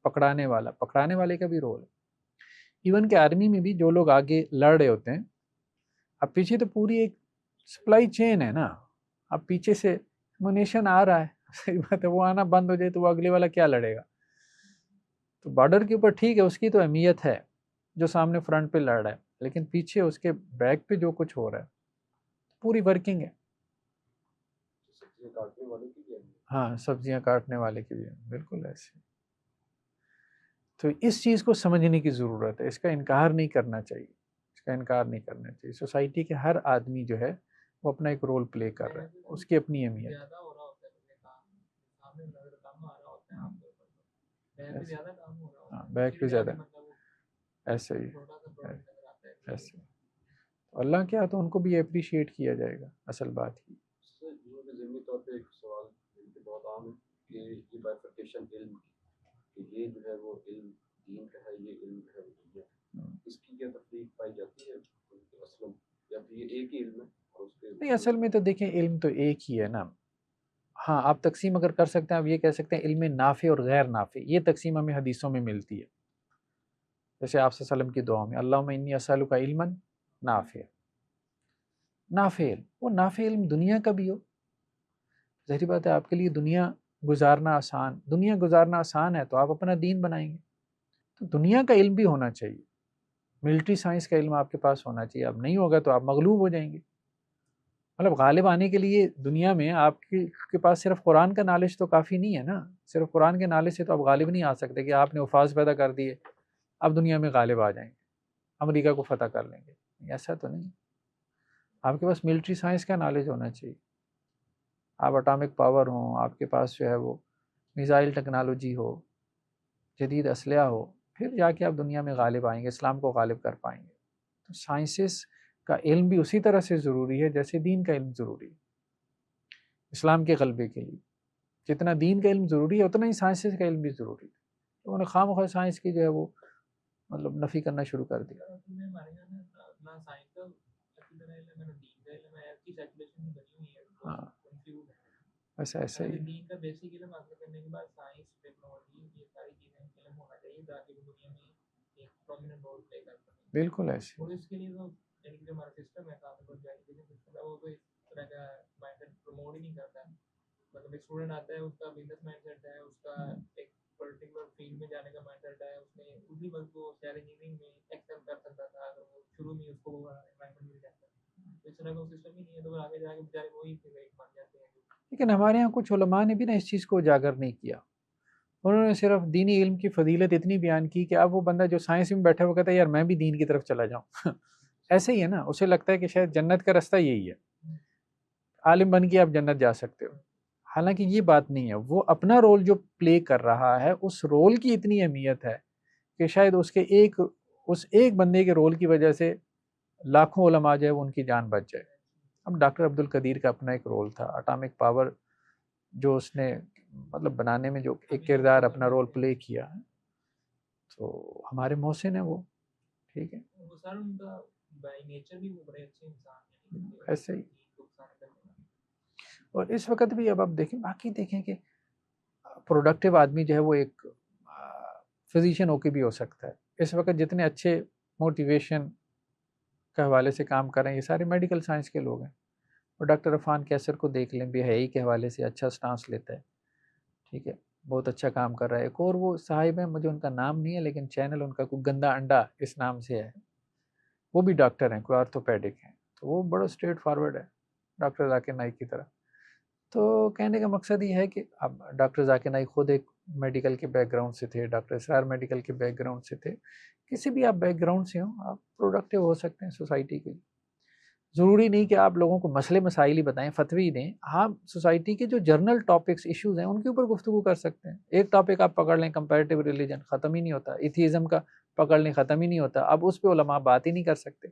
پکڑانے والا، پکڑانے والے کا بھی رول ہے. ایون کہ آرمی میں بھی جو لوگ آگے لڑ رہے ہوتے ہیں، اب پیچھے تو پوری ایک سپلائی چین ہے نا، اب پیچھے سے منیشن آ رہا ہے، صحیح بات ہے، وہ آنا بند ہو جائے تو وہ اگلے والا کیا لڑے گا. تو بارڈر کے اوپر ٹھیک ہے اس کی تو اہمیت ہے جو سامنے فرنٹ پہ لڑ رہا ہے، لیکن پیچھے اس کے بیک پہ جو کچھ ہو رہا ہے پوری ورکنگ ہے. ہاں، سبزیاں کاٹنے والے کی بھی بالکل ایسے. تو اس چیز کو سمجھنے کی ضرورت ہے، اس کا انکار نہیں کرنا چاہیے، اس کا انکار نہیں کرنا چاہیے. سوسائٹی کے ہر آدمی جو ہے وہ اپنا ایک رول پلے کر رہا ہے، اس کی اپنی اہمیت ہے. ہاں، بیک پہ زیادہ ایسے ہی ایسے. اللہ کیا تو ان کو بھی اپریشیٹ کیا جائے گا، اصل بات ہی. ضمنی طور پہ ایک سوال بہت عام ہے کہ یہ بائیفرکیشن علم کہ یہ جو ہے وہ علم دین کا ہے، یہ علم ہے وہ دنیا ہے، اس کی کیا تفریق پائی جاتی ہے اصل یا پھر یہ ایک ہی علم ہے اور اس کے نہیں، اصل میں تو دیکھیں علم تو ایک ہی ہے نا. ہاں، آپ تقسیم اگر کر سکتے ہیں، آپ یہ کہہ سکتے ہیں علم نافع اور غیر نافع، یہ تقسیم ہمیں حدیثوں میں ملتی ہے. جیسے آپ صلی اللہ علیہ وسلم کی دعا میں اللہم انی اسألک علما نافع، نافع علم، وہ نافع علم دنیا کا بھی ہو. ظاہری بات ہے آپ کے لیے دنیا گزارنا آسان ہے تو آپ اپنا دین بنائیں گے. تو دنیا کا علم بھی ہونا چاہیے، ملٹری سائنس کا علم آپ کے پاس ہونا چاہیے. اب نہیں ہوگا تو آپ مغلوب ہو جائیں گے. مطلب غالب آنے کے لیے دنیا میں آپ کے پاس صرف قرآن کا نالج تو کافی نہیں ہے نا. صرف قرآن کے نالج سے تو آپ غالب نہیں آ سکتے کہ آپ نے حفاظ پیدا کر دیے اب دنیا میں غالب آ جائیں گے, امریکہ کو فتح کر لیں گے. ایسا تو نہیں. آپ کے پاس ملٹری سائنس کا نالج ہونا چاہیے, آپ اٹامک پاور ہوں, آپ کے پاس جو ہے وہ میزائل ٹیکنالوجی ہو, جدید اسلحہ ہو, پھر جا کے آپ دنیا میں غالب آئیں گے, اسلام کو غالب کر پائیں گے. تو سائنسز کا علم بھی اسی طرح سے ضروری ہے جیسے دین کا علم ضروری ہے اسلام کے غلبے کے لیے. جتنا دین کا علم ضروری ہے اتنا ہی سائنسز کا علم بھی ضروری ہے. تو انہوں نے خواہ مخواہ سائنس کی جو ہے وہ مطلب نفی کرنا شروع کر دیا. ہاں بس ایسا ہی. دین کا بیسک علم حاصل کرنے کے بعد سائنس ٹیکنالوجی یہ ساری چیزیں علم ہونا چاہیے تاکہ وہ دنیا میں ایک پرومیننٹ رول پلے کر سکیں. بالکل ایسے. اور اس کے لیے تو یعنی کہ جو ہمارا سسٹم ہے خاص طور پر ایجوکیشن سسٹم ہے وہ تو اس طرح کا مائنڈ سیٹ پروموٹ ہی نہیں کرتا ہے. مطلب ایک اسٹوڈنٹ آتا ہے اس کا بزنس مائنڈ سیٹ ہے, اس کا ایک پرٹیکولر فیلڈ میں جانے کا مائنڈ سیٹ ہے, اس نے اسی وقت وہ شہر انجینئرنگ میں ایکسل کر سکتا تھا اگر وہ شروع میں اس کو انوائرمنٹ مل جاتا. اس طرح کا سسٹم ہی نہیں ہے تو آگے جا کے بیچارے وہی پھر ایک بن جاتے ہیں. لیکن ہمارے یہاں کچھ علماء نے بھی نا اس چیز کو اجاگر نہیں کیا. انہوں نے صرف دینی علم کی فضیلت اتنی بیان کی کہ اب وہ بندہ جو سائنس میں بیٹھا ہوا کہتا ہے یار میں بھی دین کی طرف چلا جاؤں. ایسے ہی ہے نا, اسے لگتا ہے کہ شاید جنت کا راستہ یہی ہے, عالم بن کے آپ جنت جا سکتے ہو. حالانکہ یہ بات نہیں ہے. وہ اپنا رول جو پلے کر رہا ہے اس رول کی اتنی اہمیت ہے کہ شاید اس ایک بندے کے رول کی وجہ سے لاکھوں علماء جو ہے وہ ان کی جان بچ جائے. اب ڈاکٹر عبد القدیر کا اپنا ایک رول تھا, اٹامک پاور جو اس نے مطلب بنانے میں جو ایک کردار اپنا رول پلے کیا ہے, تو ہمارے محسن ہیں وہ, ٹھیک ہے. وہ سر ان کا بائی نیچر بھی وہ بڑے اچھے انسان ہیں ایسے ہی. اور اس وقت بھی اب آپ دیکھیں, باقی دیکھیں کہ پروڈکٹیو آدمی جو ہے وہ ایک فزیشین ہو کے بھی ہو سکتا ہے. اس وقت جتنے اچھے موٹیویشن کے حوالے سے کام کر رہے ہیں یہ سارے میڈیکل سائنس کے لوگ ہیں. اور ڈاکٹر عرفان کیسر کو دیکھ لیں, بے حیائی کے حوالے سے اچھا سٹانس لیتا ہے, ٹھیک ہے, بہت اچھا کام کر رہا ہے. ایک اور وہ صاحب ہیں, مجھے ان کا نام نہیں ہے لیکن چینل ان کا کوئی گندا انڈا اس نام سے ہے, وہ بھی ڈاکٹر ہیں, کوئی آرتھوپیڈک ہیں, تو وہ بڑا اسٹریٹ فارورڈ ہے ڈاکٹر ذاکر نائک کی طرح. تو کہنے کا مقصد یہ ہے کہ اب ڈاکٹر ذاکر نائک خود ایک میڈیکل کے بیک گراؤنڈ سے تھے, ڈاکٹر اسرار میڈیکل کے بیک گراؤنڈ سے تھے. کسی بھی آپ بیک گراؤنڈ سے ہوں آپ پروڈکٹیو ہو سکتے ہیں سوسائٹی کے لیے. ضروری نہیں کہ آپ لوگوں کو مسئلے مسائل ہی بتائیں, فتوی دیں. ہاں سوسائٹی کے جو جرنل ٹاپکس ایشوز ہیں ان کے اوپر گفتگو کر سکتے ہیں. ایک ٹاپک آپ پکڑ لیں کمپیریٹیو ریلیجن, ختم ہی نہیں ہوتا. ایتھیزم کا پکڑ لیں, ختم ہی نہیں ہوتا. اب اس پہ علماء بات ہی نہیں کر سکتے.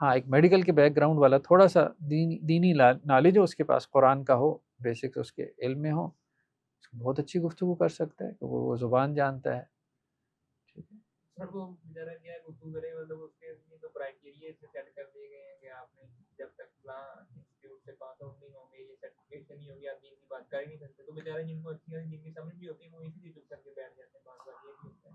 ہاں ایک میڈیکل کے بیک گراؤنڈ والا تھوڑا سا دینی نالج ہو اس کے پاس, قرآن کا ہو, بیسکس اس کے علم میں ہو, بہت اچھی گفتگو کر سکتا ہے کہ وہ زبان جانتا ہے. ٹھیک ہے, سر وہ بیچارہ کیا گفتگو کرے, مطلب اس کے لیے تو کرائٹیریا سیٹ کر دیے گئے ہیں کہ آپ نے جب تک فلاں انسٹیٹیوٹ سے پاس آؤٹ نہیں ہوں گے, یہ سرٹیفکیشن نہیں ہوگی, آپ دین کی بات کر ہی نہیں سکتے. تو بیچارے جن کو اچھی جن کی سمجھ بھی ہوتی ہے وہ اسی لیے چپ کر کے بیٹھ جاتے ہیں. بات یہ بھی ہوتا ہے.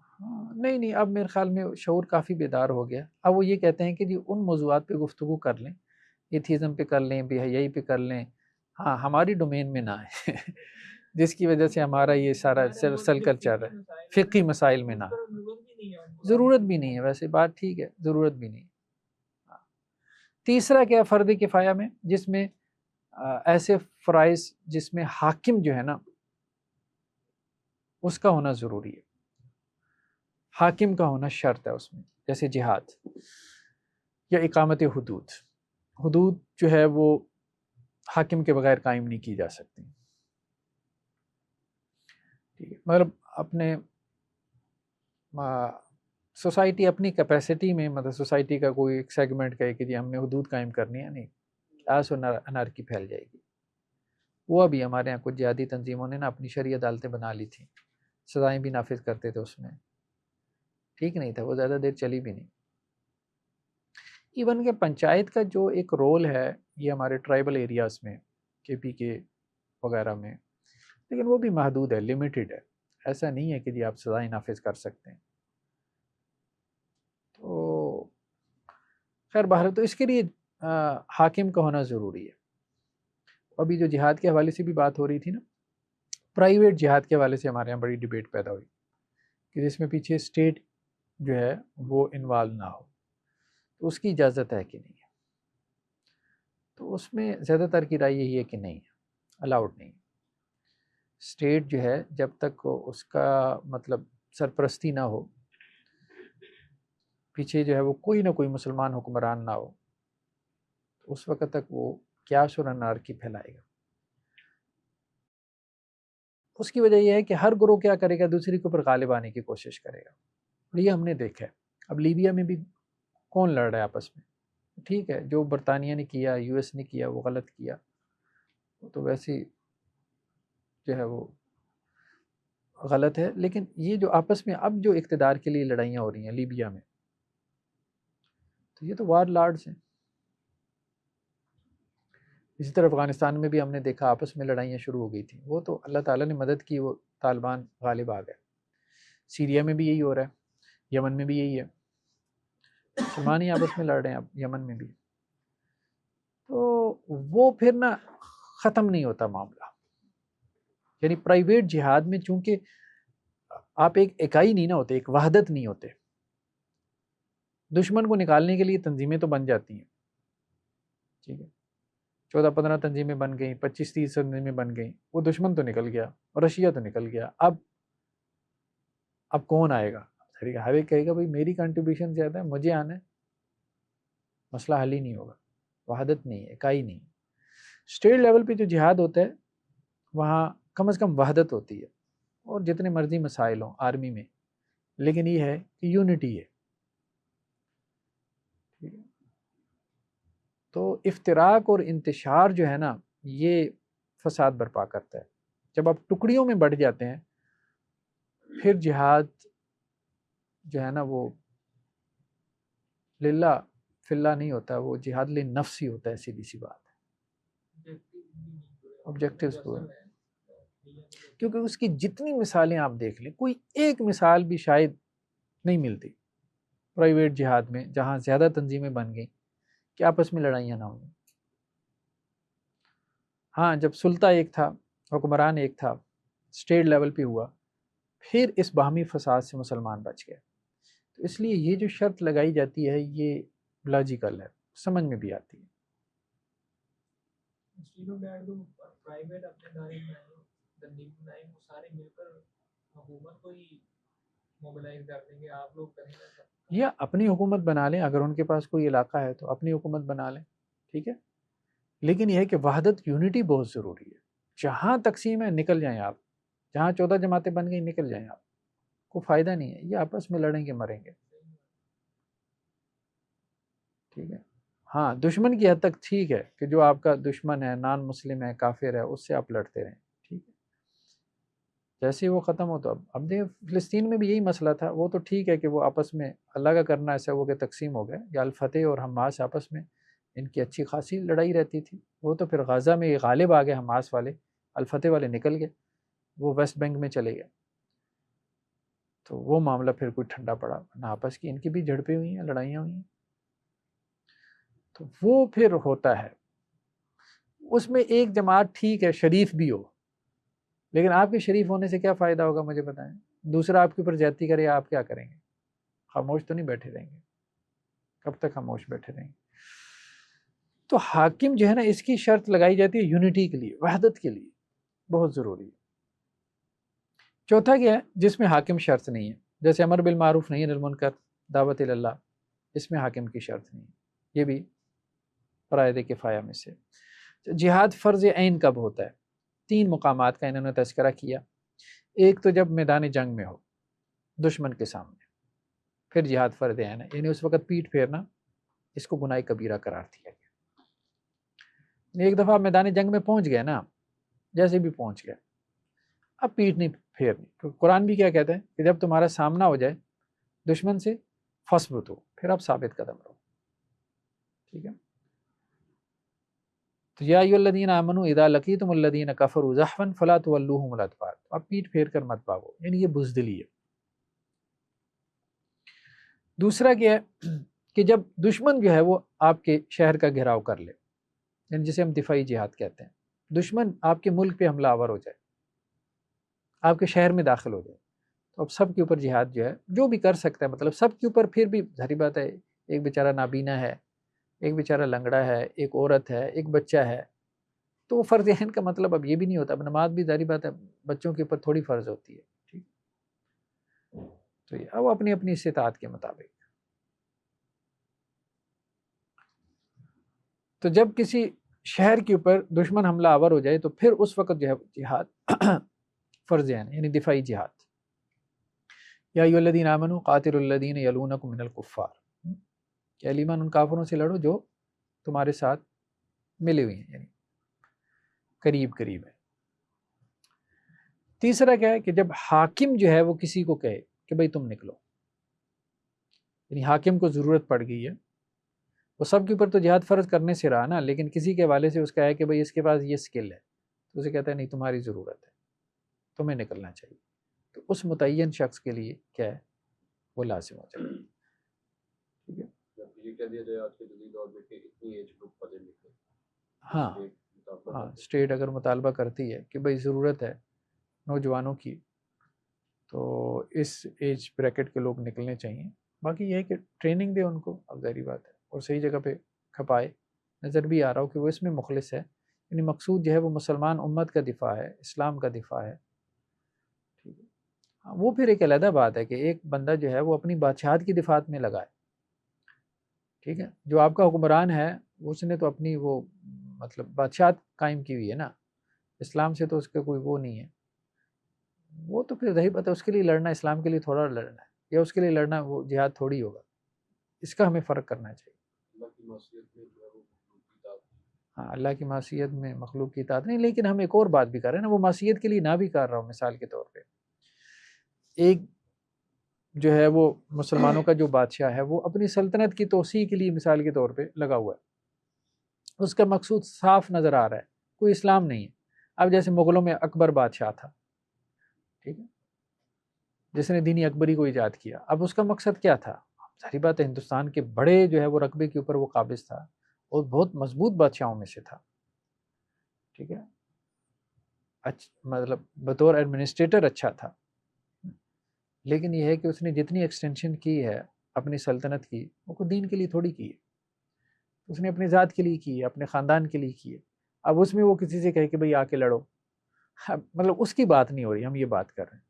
نہیں اب میرے خیال میں شعور کافی بیدار ہو گیا. اب وہ یہ کہتے ہیں کہ جی ان موضوعات پہ گفتگو کر لیں, ایتھیزم پہ کر لیں, بے حیائی پہ کر لیں, ہاں ہماری ڈومین میں نہ آئے جس کی وجہ سے ہمارا یہ سارا سل کر چل رہا ہے. فقہی مسائل میں نہ, ضرورت بھی نہیں ہے ویسے, بات ٹھیک ہے, ضرورت بھی نہیں. تیسرا کیا, فرض کفایہ میں, جس میں ایسے فرائض جس میں حاکم جو ہے نا اس کا ہونا ضروری ہے, حاکم کا ہونا شرط ہے اس میں, جیسے جہاد یا اقامت حدود. حدود جو ہے وہ حاکم کے بغیر قائم نہیں کی جا سکتی. مطلب اپنے سوسائٹی اپنی کیپیسٹی میں, مطلب سوسائٹی کا کوئی ایک سیگمنٹ کہے کہ جی ہم نے حدود قائم کرنی ہے, نہیں, آس و انارکی پھیل جائے گی. وہ ابھی ہمارے یہاں کچھ جہادی تنظیموں نے نا اپنی شرعی عدالتیں بنا لی تھیں, سزائیں بھی نافذ کرتے تھے اس میں, ٹھیک نہیں تھا وہ, زیادہ دیر چلی بھی نہیں. ایون کہ پنچایت کا جو ایک رول ہے یہ ہمارے ٹرائبل ایریاز میں, کے پی کے وغیرہ میں, لیکن وہ بھی محدود ہے, لمیٹڈ ہے. ایسا نہیں ہے کہ جی آپ سزائیں نافذ کر سکتے ہیں. تو خیر بہرحال تو اس کے لیے حاکم کا ہونا ضروری ہے. ابھی جو جہاد کے حوالے سے بھی بات ہو رہی تھی نا, پرائیویٹ جہاد کے حوالے سے ہمارے یہاں بڑی ڈیبیٹ پیدا ہوئی کہ جس میں پیچھے اسٹیٹ جو ہے وہ انوالو نہ ہو, تو اس کی اجازت ہے کہ نہیں ہے. تو اس میں زیادہ تر کی رائے یہی ہے کہ نہیں، الاؤڈ نہیں. اسٹیٹ جو ہے جب تک اس کا مطلب سرپرستی نہ ہو، پیچھے جو ہے وہ کوئی نہ کوئی مسلمان حکمران نہ ہو، اس وقت تک وہ قیاس اور انارکی پھیلائے گا. اس کی وجہ یہ ہے کہ ہر گروہ کیا کرے گا، دوسری کے اوپر غالب آنے کی کوشش کرے گا. اور یہ ہم نے دیکھا ہے. اب لیبیا میں بھی کون لڑ رہا ہے آپس میں؟ ٹھیک ہے، جو برطانیہ نے کیا، یو ایس نے کیا، وہ غلط کیا، وہ تو ویسے جو ہے وہ غلط ہے. لیکن یہ جو آپس میں اب جو اقتدار کے لیے لڑائیاں ہو رہی ہیں لیبیا میں، تو یہ تو وار لارڈز ہیں. اسی طرح افغانستان میں بھی ہم نے دیکھا آپس میں لڑائیاں شروع ہو گئی تھیں، وہ تو اللہ تعالیٰ نے مدد کی، وہ طالبان غالب آ گئے. سیریا میں بھی یہی ہو رہا ہے، یمن میں بھی یہی ہے، مسلمان ہی آپس میں لڑ رہے ہیں اب یمن میں بھی. تو وہ پھر نا ختم نہیں ہوتا معاملہ. یعنی پرائیویٹ جہاد میں چونکہ آپ ایک اکائی نہیں نہ ہوتے، ایک وحدت نہیں ہوتے. دشمن کو نکالنے کے لیے تنظیمیں تو بن جاتی ہیں، ٹھیک ہے، 14-15 تنظیمیں بن گئیں، 25-30 تنظیمیں بن گئیں، وہ دشمن تو نکل گیا اور رشیا تو نکل گیا. اب کون آئے گا؟ ہر ایک کہے گا بھائی میری کنٹریبیوشن زیادہ ہے، مجھے آنا ہے. مسئلہ حل ہی نہیں ہوگا، وحدت نہیں ہے، اکائی نہیں. اسٹیٹ لیول پہ جو جہاد ہوتا ہے وہاں کم از کم وحدت ہوتی ہے، اور جتنے مرضی مسائل ہوں آرمی میں، لیکن یہ ہے کہ یونٹی ہے. تو افتراق اور انتشار جو ہے نا، یہ فساد برپا کرتا ہے. جب آپ ٹکڑیوں میں بڑھ جاتے ہیں پھر جہاد جو ہے نا وہ للہ فی اللہ نہیں ہوتا، وہ جہاد لنفس ہی ہوتا ہے. سیدھی سی بات ہے، آبجیکٹیوز کو، کیونکہ اس کی جتنی مثالیں آپ دیکھ لیں، کوئی ایک مثال بھی شاید نہیں ملتی پرائیویٹ جہاد میں جہاں زیادہ تنظیمیں بن گئیں کہ آپس میں لڑائیاں نہ ہوں. ہاں، جب سلطہ ایک تھا، حکمران ایک تھا، اسٹیٹ لیول پہ ہوا، پھر اس باہمی فساد سے مسلمان بچ گئے. تو اس لیے یہ جو شرط لگائی جاتی ہے یہ لاجیکل ہے، سمجھ میں بھی آتی ہے. پرائیویٹ اپنے دائرے میں تنظیم بنائیں، وہ سارے مل کر حکومت کو ہی موبلائز کر دیں گے، آپ لوگ کریں گے، یا اپنی حکومت بنا لیں. اگر ان کے پاس کوئی علاقہ ہے تو اپنی حکومت بنا لیں، ٹھیک ہے. لیکن یہ ہے کہ وحدت، یونٹی بہت ضروری ہے. جہاں تقسیم ہے نکل جائیں آپ، جہاں 14 جماعتیں بن گئی نکل جائیں آپ، کوئی فائدہ نہیں ہے. یہ آپس میں لڑیں گے مریں گے، ٹھیک ہے. ہاں، دشمن کی حد تک ٹھیک ہے کہ جو آپ کا دشمن ہے، نان مسلم ہے، کافر ہے، اس سے آپ لڑتے رہیں، ٹھیک ہے. جیسے وہ ختم ہو تو اب دیکھ فلسطین میں بھی یہی مسئلہ تھا. وہ تو ٹھیک ہے کہ وہ آپس میں اللہ کا کرنا ایسا ہو کہ تقسیم ہو گئے، یا الفتح اور حماس آپس میں ان کی اچھی خاصی لڑائی رہتی تھی. وہ تو پھر غزہ میں غالب آ گئے حماس والے، الفتح والے نکل گئے، وہ ویسٹ بینک میں چلے گئے. تو وہ معاملہ پھر کوئی ٹھنڈا پڑا نہ، آپس کی ان کی بھی جھڑپیں ہوئی ہیں، لڑائیاں ہوئی ہیں. تو وہ پھر ہوتا ہے اس میں ایک جماعت ٹھیک ہے شریف بھی ہو، لیکن آپ کے شریف ہونے سے کیا فائدہ ہوگا مجھے بتائیں. دوسرا آپ کے اوپر زیادتی کرے، آپ کیا کریں گے؟ خاموش تو نہیں بیٹھے رہیں گے. کب تک خاموش بیٹھے رہیں گے؟ تو حاکم جو ہے نا، اس کی شرط لگائی جاتی ہے یونٹی کے لیے، وحدت کے لیے، بہت ضروری ہے. چوتھا کیا ہے جس میں حاکم شرط نہیں ہے، جیسے امر بالمعروف نہیں المنکر، دعوت اللہ، اس میں حاکم کی شرط نہیں ہے. یہ بھی فرائض کفایہ میں سے. جہاد فرض عین کب ہوتا ہے؟ 3 مقامات کا انہوں نے تذکرہ کیا. ایک تو جب میدان جنگ میں ہو دشمن کے سامنے، پھر جہاد فرض عین ہے. یعنی اس وقت پیٹ پھیرنا، اس کو گناہ کبیرہ قرار دیا گیا. ایک دفعہ میدان جنگ میں پہنچ گئے نا، جیسے بھی پہنچ گئے، اب پیٹ نہیں پھیرنی. تو قرآن بھی کیا کہتا ہے کہ جب تمہارا سامنا ہو جائے دشمن سے، فثبتوا، پھر آپ ثابت قدم رہو، ٹھیک ہے. تو یا ایھا الذین آمنوا اذا لقیتم الذین کفروا زحفا فلا تولوهم الادبار، اب پیٹ پھیر کر مت بھاگو. یعنی یہ بزدلی ہے. دوسرا کیا ہے کہ جب دشمن جو ہے وہ آپ کے شہر کا گھیراؤ کر لے، یعنی جسے ہم دفاعی جہاد کہتے ہیں، دشمن آپ کے ملک پہ حملہ آور ہو جائے، آپ کے شہر میں داخل ہو جائے، تو اب سب کے اوپر جہاد جو ہے جو بھی کر سکتا ہے، مطلب سب کے اوپر. پھر بھی ظاہری بات ہے ایک بیچارہ نابینا ہے، ایک بیچارہ لنگڑا ہے، ایک عورت ہے، ایک بچہ ہے، تو وہ فرض عین کا مطلب اب یہ بھی نہیں ہوتا. اب نماز بھی ظاہری بات ہے بچوں کے اوپر تھوڑی فرض ہوتی ہے. ٹھیک، تو یہ اب اپنی اپنی استطاعت کے مطابق. تو جب کسی شہر کے اوپر دشمن حملہ آور ہو جائے تو پھر اس وقت جو ہے جہاد فرض عین یعنی دفاعی جہاد. یا ایھا الذین آمنوا قاتلوا الذین یلونکم من الکفار، کہ اہل ایمان ان کافروں سے لڑو جو تمہارے ساتھ ملے ہوئے ہیں، یعنی قریب قریب ہے. تیسرا کیا ہے کہ جب حاکم جو ہے وہ کسی کو کہے کہ بھئی تم نکلو، یعنی حاکم کو ضرورت پڑ گئی ہے، وہ سب کے اوپر تو جہاد فرض کرنے سے رہا نا، لیکن کسی کے حوالے سے اس کا ہے کہ بھئی اس کے پاس یہ سکل ہے، تو اسے کہتا ہے نہیں تمہاری ضرورت ہے، تمہیں نکلنا چاہیے. تو اس متعین شخص کے لیے کیا ہے وہ لازم ہو جائے. ٹھیک ہے، یہ کہہ دیا جائے آج کے جدید دور میں کہ اتنی ایج گروپ والے نکلے. ہاں اسٹیٹ اگر مطالبہ کرتی ہے کہ بھئی ضرورت ہے نوجوانوں کی، تو اس ایج بریکٹ کے لوگ نکلنے چاہیے. باقی یہ ہے کہ ٹریننگ دے ان کو، اب ظاہری بات ہے، اور صحیح جگہ پہ کھپائے. نظر بھی آ رہا ہو کہ وہ اس میں مخلص ہے، یعنی مقصود جو ہے وہ مسلمان امت کا دفاع ہے، اسلام کا دفاع ہے. ٹھیک ہے، وہ پھر ایک علیحدہ بات ہے کہ ایک بندہ جو ہے وہ اپنی بادشاہت کی دفاعت میں لگائے. ٹھیک ہے، جو آپ کا حکمران ہے اس نے تو اپنی وہ مطلب بادشاہت قائم کی ہوئی ہے نا، اسلام سے تو اس کا کوئی وہ نہیں ہے. وہ تو پھر ظاہر بات ہے اس کے لیے لڑنا اسلام کے لیے تھوڑا لڑنا ہے، یا اس کے لیے لڑنا وہ جہاد تھوڑی ہوگا. اس کا ہمیں فرق کرنا چاہیے. ہاں اللہ کی معصیت میں مخلوق کی اطاعت نہیں، لیکن ہم ایک اور بات بھی کر رہے ہیں نا، وہ معصیت کے لیے نہ بھی کر رہا ہوں. مثال کے طور پہ ایک جو ہے وہ مسلمانوں کا جو بادشاہ ہے وہ اپنی سلطنت کی توسیع کے لیے مثال کے طور پہ لگا ہوا ہے، اس کا مقصود صاف نظر آ رہا ہے، کوئی اسلام نہیں ہے. اب جیسے مغلوں میں اکبر بادشاہ تھا، ٹھیک ہے، جس نے دینی اکبری کو ایجاد کیا. اب اس کا مقصد کیا تھا؟ ظاہری بات ہے ہندوستان کے بڑے جو ہے وہ رقبے کے اوپر وہ قابض تھا اور بہت مضبوط بادشاہوں میں سے تھا. ٹھیک ہے، مطلب بطور ایڈمنسٹریٹر اچھا تھا، لیکن یہ ہے کہ اس نے جتنی ایکسٹینشن کی ہے اپنی سلطنت کی، وہ کو دین کے لیے تھوڑی کی ہے، اس نے اپنی ذات کے لیے کی ہے، اپنے خاندان کے لیے کی ہے. اب اس میں وہ کسی سے کہے کہ بھئی آ کے لڑو، مطلب اس کی بات نہیں ہو رہی، ہم یہ بات کر رہے ہیں.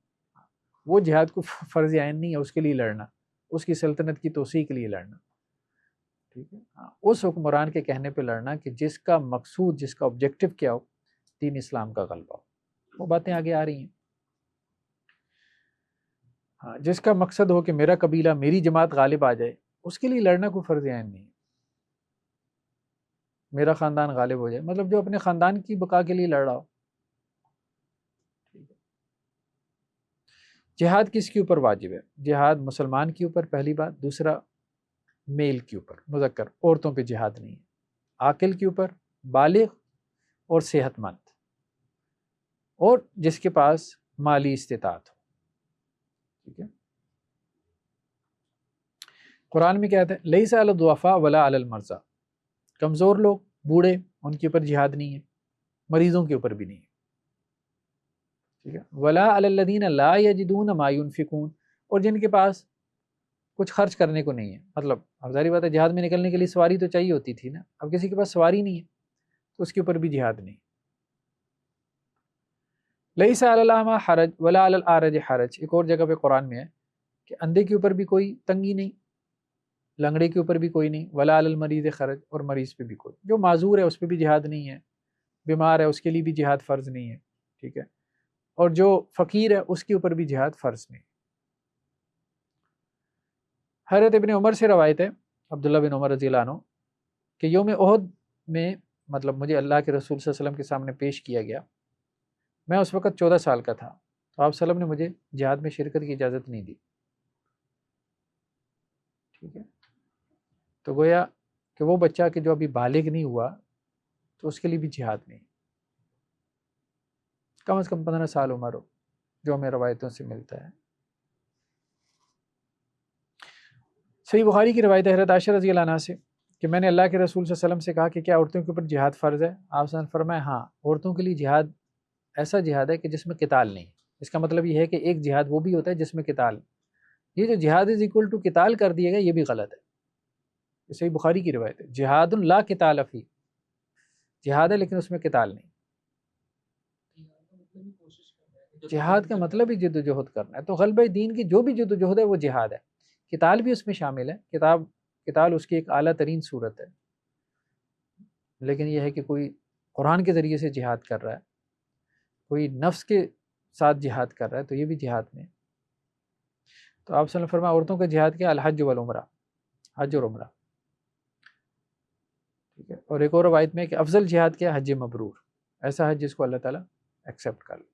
وہ جہاد کو فرض عین نہیں ہے اس کے لیے لڑنا، اس کی سلطنت کی توسیع کے لیے لڑنا. ٹھیک ہے، اس حکمران کے کہنے پہ لڑنا کہ جس کا مقصود، جس کا آبجیکٹو کیا ہو، دین اسلام کا غلبہ ہو. وہ باتیں آگے آ رہی ہیں. ہاں، جس کا مقصد ہو کہ میرا قبیلہ، میری جماعت غالب آ جائے، اس کے لیے لڑنا کوئی فرض عین نہیں ہے. میرا خاندان غالب ہو جائے، مطلب جو اپنے خاندان کی بقا کے لیے لڑ رہا ہو. جہاد کس کے اوپر واجب ہے؟ جہاد مسلمان کے اوپر پہلی بات. دوسرا میل کے اوپر، مذکر، عورتوں پہ جہاد نہیں ہے. عاقل کے اوپر، بالغ اور صحت مند، اور جس کے پاس مالی استطاعت ہو. ٹھیک ہے، قرآن میں کہتے ہیں لیس علی الضعفاء ولا علی المرضى، کمزور لوگ، بوڑھے، ان کے اوپر جہاد نہیں ہے، مریضوں کے اوپر بھی نہیں ہے. ٹھیک ہے، ولا علی الذین لا یجدون ما ينفقون، اور جن کے پاس کچھ خرچ کرنے کو نہیں ہے. مطلب اب ظاہری بات ہے جہاد میں نکلنے کے لیے سواری تو چاہیے ہوتی تھی نا، اب کسی کے پاس سواری نہیں ہے تو اس کے اوپر بھی جہاد نہیں. لیس علی الاعمى حرج ولا علی الاعرج حرج، ایک اور جگہ پہ قرآن میں ہے کہ اندھے کے اوپر بھی کوئی تنگی نہیں، لنگڑے کے اوپر بھی کوئی نہیں، ولا علی المریض حرج، اور مریض پہ بھی کوئی، جو معذور ہے اس پہ بھی جہاد نہیں ہے، بیمار ہے اس کے لیے بھی جہاد فرض نہیں ہے. ٹھیک ہے، اور جو فقیر ہے اس کے اوپر بھی جہاد فرض نہیں. حضرت ابن عمر سے روایت ہے، عبداللہ بن عمر رضی اللہ عنہ، کہ یوم احد میں مطلب مجھے اللہ کے رسول صلی اللہ علیہ وسلم کے سامنے پیش کیا گیا. میں اس وقت 14 سال کا تھا، تو آپ صلی اللہ علیہ وسلم نے مجھے جہاد میں شرکت کی اجازت نہیں دی. ٹھیک ہے، تو گویا کہ وہ بچہ کہ جو ابھی بالغ نہیں ہوا تو اس کے لیے بھی جہاد نہیں، کم از کم 15 سال عمر ہو، جو ہمیں روایتوں سے ملتا ہے. صحیح بخاری کی روایت ہے حضرت عائشہ رضی اللہ عنہ سے کہ میں نے اللہ کے رسول صلی اللہ علیہ وسلم سے کہا کہ کیا عورتوں کے اوپر جہاد فرض ہے؟ آپ صلی اللہ علیہ وسلم فرمایا ہاں، عورتوں کے لیے جہاد ایسا جہاد ہے کہ جس میں قتال نہیں. اس کا مطلب یہ ہے کہ ایک جہاد وہ بھی ہوتا ہے جس میں قتال. یہ جو جہاد از اکول ٹو قتال کر دیا گیا یہ بھی غلط ہے، یہ صحیح بخاری کی روایت ہے، جہاد لا قتال فی، جہاد ہے لیکن اس میں قتال نہیں. جہاد کا مطلب ہی جد و جہد کرنا ہے. تو غلبہ دین کی جو بھی جد و جہد ہے وہ جہاد ہے. قتال بھی اس میں شامل ہے، قتال اس کی ایک اعلیٰ ترین صورت ہے. لیکن یہ ہے کہ کوئی قرآن کے ذریعے سے جہاد کر رہا ہے، کوئی نفس کے ساتھ جہاد کر رہا ہے، تو یہ بھی جہاد میں ہے. تو آپ صلی اللہ علیہ وسلم فرمایا عورتوں کا جہاد کیا؟ الحج والعمرہ، حج اور عمرہ. ٹھیک ہے. اور ایک اور روایت میں کہ افضل جہاد کیا؟ حج مبرور، ایسا حج جس کو اللہ تعالیٰ ایکسیپٹ کر لے.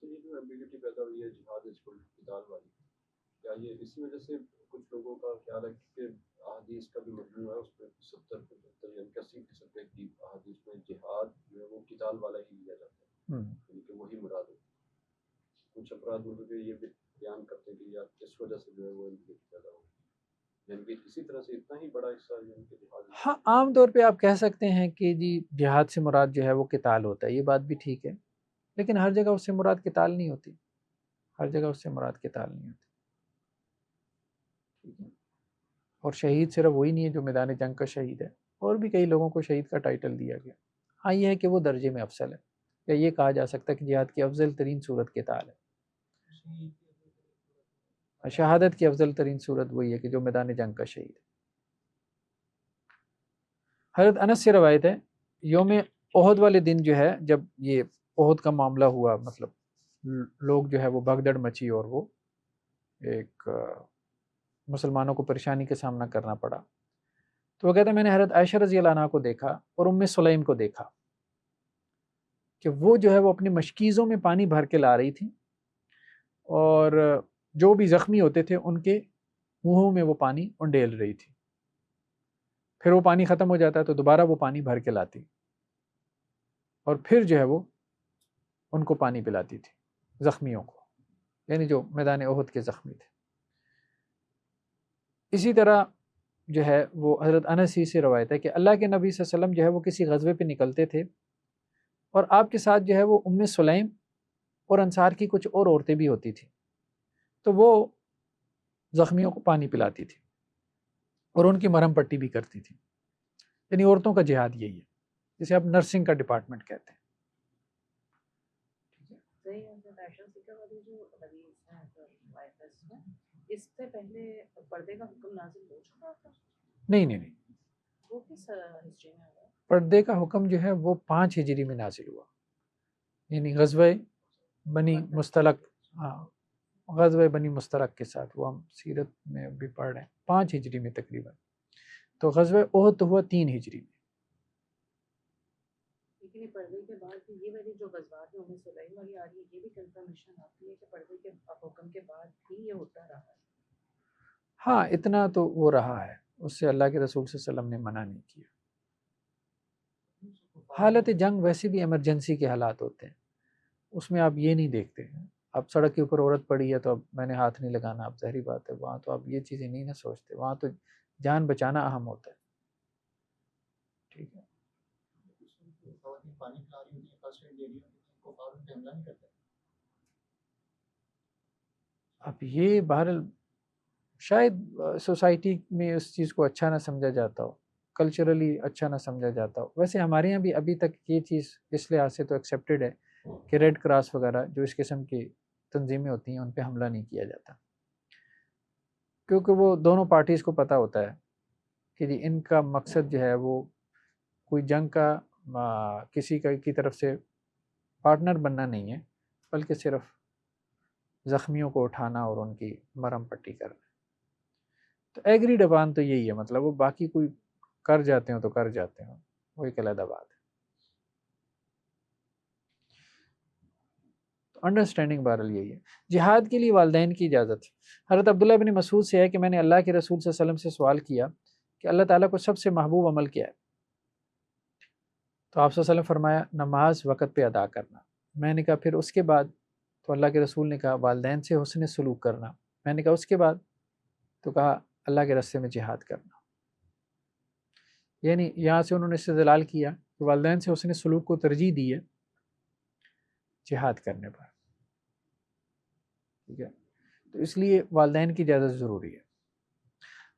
یہ جو ایمبیگوٹی پیدا ہوئی ہے جہاد از قتال والی، کیا یہ اسی وجہ سے کچھ لوگوں کا خیال ہے کہ احادیث کا بھی مجموعہ ہے، اس میں 70-75 یعنی 80% کے قریب احادیث میں جہاد جو ہے وہ قتال والا ہی لیا جاتا ہے، یعنی کہ وہی مراد ہے. کچھ افراد ان کے یہ بھی بیان کرتے ہیں کہ یا اس وجہ سے جو ہے وہ ایمبیگوٹی پیدا ہوئی، یعنی کہ اسی طرح سے اتنا ہی بڑا حصہ یعنی کہ جہاد. ہاں عام طور پہ آپ کہہ سکتے ہیں کہ جی جہاد سے مراد جو ہے وہ قتال ہوتا ہے، یہ بات بھی ٹھیک ہے، لیکن ہر جگہ اس سے مراد قتال نہیں ہوتی، ہر جگہ اس سے مراد قتال نہیں ہوتی. ٹھیک ہے. اور شہید صرف وہی نہیں ہے جو میدان جنگ کا شہید ہے، اور بھی کئی لوگوں کو شہید کا ٹائٹل دیا گیا. ہاں یہ ہے کہ وہ درجے میں افضل ہے، یا یہ کہا جا سکتا ہے کہ جہاد کی افضل ترین صورت قتال ہے. شہادت کی افضل ترین صورت وہی ہے کہ جو میدان جنگ کا شہید ہے. حضرت انس سے روایت ہے یوم احد والے دن جو ہے جب یہ احد کا معاملہ ہوا، مطلب لوگ جو ہے وہ بھگدڑ مچی اور وہ ایک مسلمانوں کو پریشانی کا سامنا کرنا پڑا، تو وہ کہتے ہیں میں نے حضرت عائشہ رضی اللہ عنہ کو دیکھا اور ام سلیم کو دیکھا کہ وہ جو ہے وہ اپنی مشکیزوں میں پانی بھر کے لا رہی تھی، اور جو بھی زخمی ہوتے تھے ان کے منہوں میں وہ پانی انڈیل رہی تھی. پھر وہ پانی ختم ہو جاتا تو دوبارہ وہ پانی بھر کے لاتی، اور پھر جو ہے وہ ان کو پانی پلاتی تھی، زخمیوں کو، یعنی جو میدان احد کے زخمی تھے. اسی طرح جو ہے وہ حضرت انس ہی سے روایت ہے کہ اللہ کے نبی صلی اللہ علیہ وسلم جو ہے وہ کسی غزوے پہ نکلتے تھے، اور آپ کے ساتھ جو ہے وہ ام سلیم اور انصار کی کچھ اور عورتیں بھی ہوتی تھیں، تو وہ زخمیوں کو پانی پلاتی تھی اور ان کی مرہم پٹی بھی کرتی تھی. یعنی عورتوں کا جہاد یہی ہے، جسے آپ نرسنگ کا ڈپارٹمنٹ کہتے ہیں. اس سے پہلے پردے کا حکم نازل ہو چکا تھا؟ نہیں، وہ کس ہسٹری میں ہوا؟ پردے کا حکم جو ہے وہ 5 ہجری میں نازل ہوا، یعنی غزوہ بنی مستلق، غزوہ بنی مستلق کے ساتھ، وہ ہم سیرت میں بھی پڑھ رہے ہیں 5 ہجری میں تقریباً. تو غزوہ احد ہوا 3 ہجری میں. لیکن پردے کے بعد بھی یہ والی جو غزوات میں ام سلیم والی آ رہی ہے، یہ بھی کنفرمیشن آتی ہے کہ پردے کے حکم کے بعد بھی یہ ہوتا رہا ہے. ہاں اتنا تو وہ رہا ہے، اس سے اللہ کے رسول صلی اللہ علیہ وسلم نے منع نہیں کیا. حالت جنگ ویسے بھی ایمرجنسی کے حالات ہوتے ہیں، اس میں آپ یہ نہیں دیکھتے. اب سڑک کے اوپر عورت پڑی ہے تو اب میں نے ہاتھ نہیں لگانا، اب ظاہری بات ہے وہاں تو آپ یہ چیزیں نہیں نہ سوچتے، وہاں تو جان بچانا اہم ہوتا ہے. ٹھیک ہے. اب یہ بہرحال شاید سوسائٹی میں اس چیز کو اچھا نہ سمجھا جاتا ہو، کلچرلی اچھا نہ سمجھا جاتا ہو. ویسے ہمارے یہاں بھی ابھی تک یہ چیز اس لحاظ سے تو ایکسیپٹیڈ ہے کہ ریڈ کراس وغیرہ جو اس قسم کی تنظیمیں ہوتی ہیں ان پہ حملہ نہیں کیا جاتا، کیونکہ وہ دونوں پارٹیز کو پتہ ہوتا ہے کہ جی ان کا مقصد جو ہے وہ کوئی جنگ کا کسی کی طرف سے پارٹنر بننا نہیں ہے، بلکہ صرف زخمیوں کو اٹھانا اور ان کی مرہم پٹی کرنا. تو ایگریڈ اپان تو یہی ہے، مطلب وہ باقی کوئی کر جاتے ہیں تو کر جاتے ہیں، وہ ایک علیحدہ بات ہے. تو انڈرسٹینڈنگ بہرحال یہی ہے. جہاد کے لیے والدین کی اجازت. حضرت عبداللہ بن مسعود سے ہے کہ میں نے اللہ کے رسول صلی اللہ علیہ وسلم سے سوال کیا کہ اللہ تعالیٰ کو سب سے محبوب عمل کیا ہے؟ تو آپ صلی اللہ علیہ وسلم فرمایا نماز وقت پہ ادا کرنا. میں نے کہا پھر اس کے بعد؟ تو اللہ کے رسول نے کہا والدین سے حسن سلوک کرنا. میں نے کہا اس کے بعد؟ تو کہا اللہ کے راستے میں جہاد کرنا. یعنی یہاں سے انہوں نے استدلال کیا کہ والدین سے حسن سلوک کو ترجیح دی ہے جہاد کرنے پر. ٹھیک ہے. تو اس لیے والدین کی اجازت ضروری ہے.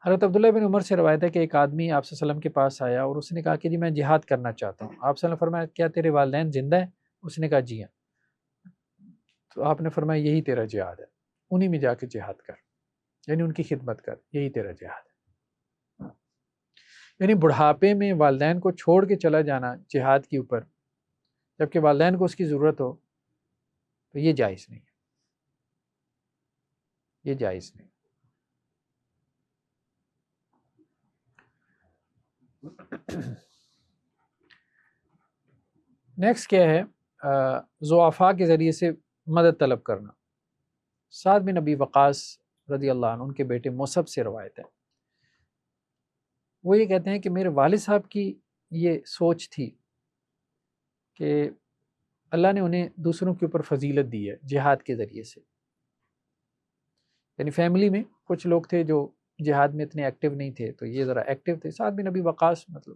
حضرت عبداللہ بن عمر سے روایت ہے کہ ایک آدمی آپ صلی اللہ علیہ وسلم کے پاس آیا اور اس نے کہا کہ جی میں جہاد کرنا چاہتا ہوں. آپ صلی اللہ علیہ وسلم فرمایا کیا تیرے والدین زندہ ہیں؟ اس نے کہا جی ہاں. تو آپ نے فرمایا یہی تیرا جہاد ہے، انہی میں جا کے جہاد کر، یعنی ان کی خدمت کر، یہی تیرا جہاد ہے. یعنی بڑھاپے میں والدین کو چھوڑ کے چلا جانا جہاد کے اوپر جبکہ والدین کو اس کی ضرورت ہو تو یہ جائز نہیں، یہ جائز نہیں. نیکسٹ کیا ہے؟ ضعفاء کے ذریعے سے مدد طلب کرنا. سعد بن ابی وقاص رضی اللہ عنہ ان کے بیٹے مصعب سے روایت ہے، وہ یہ کہتے ہیں کہ میرے والد صاحب کی یہ سوچ تھی کہ اللہ نے انہیں دوسروں کے اوپر فضیلت دی ہے جہاد کے ذریعے سے. یعنی فیملی میں کچھ لوگ تھے جو جہاد میں اتنے ایکٹیو نہیں تھے تو یہ ذرا ایکٹیو تھے. سعد بن ابی وقاص مطلب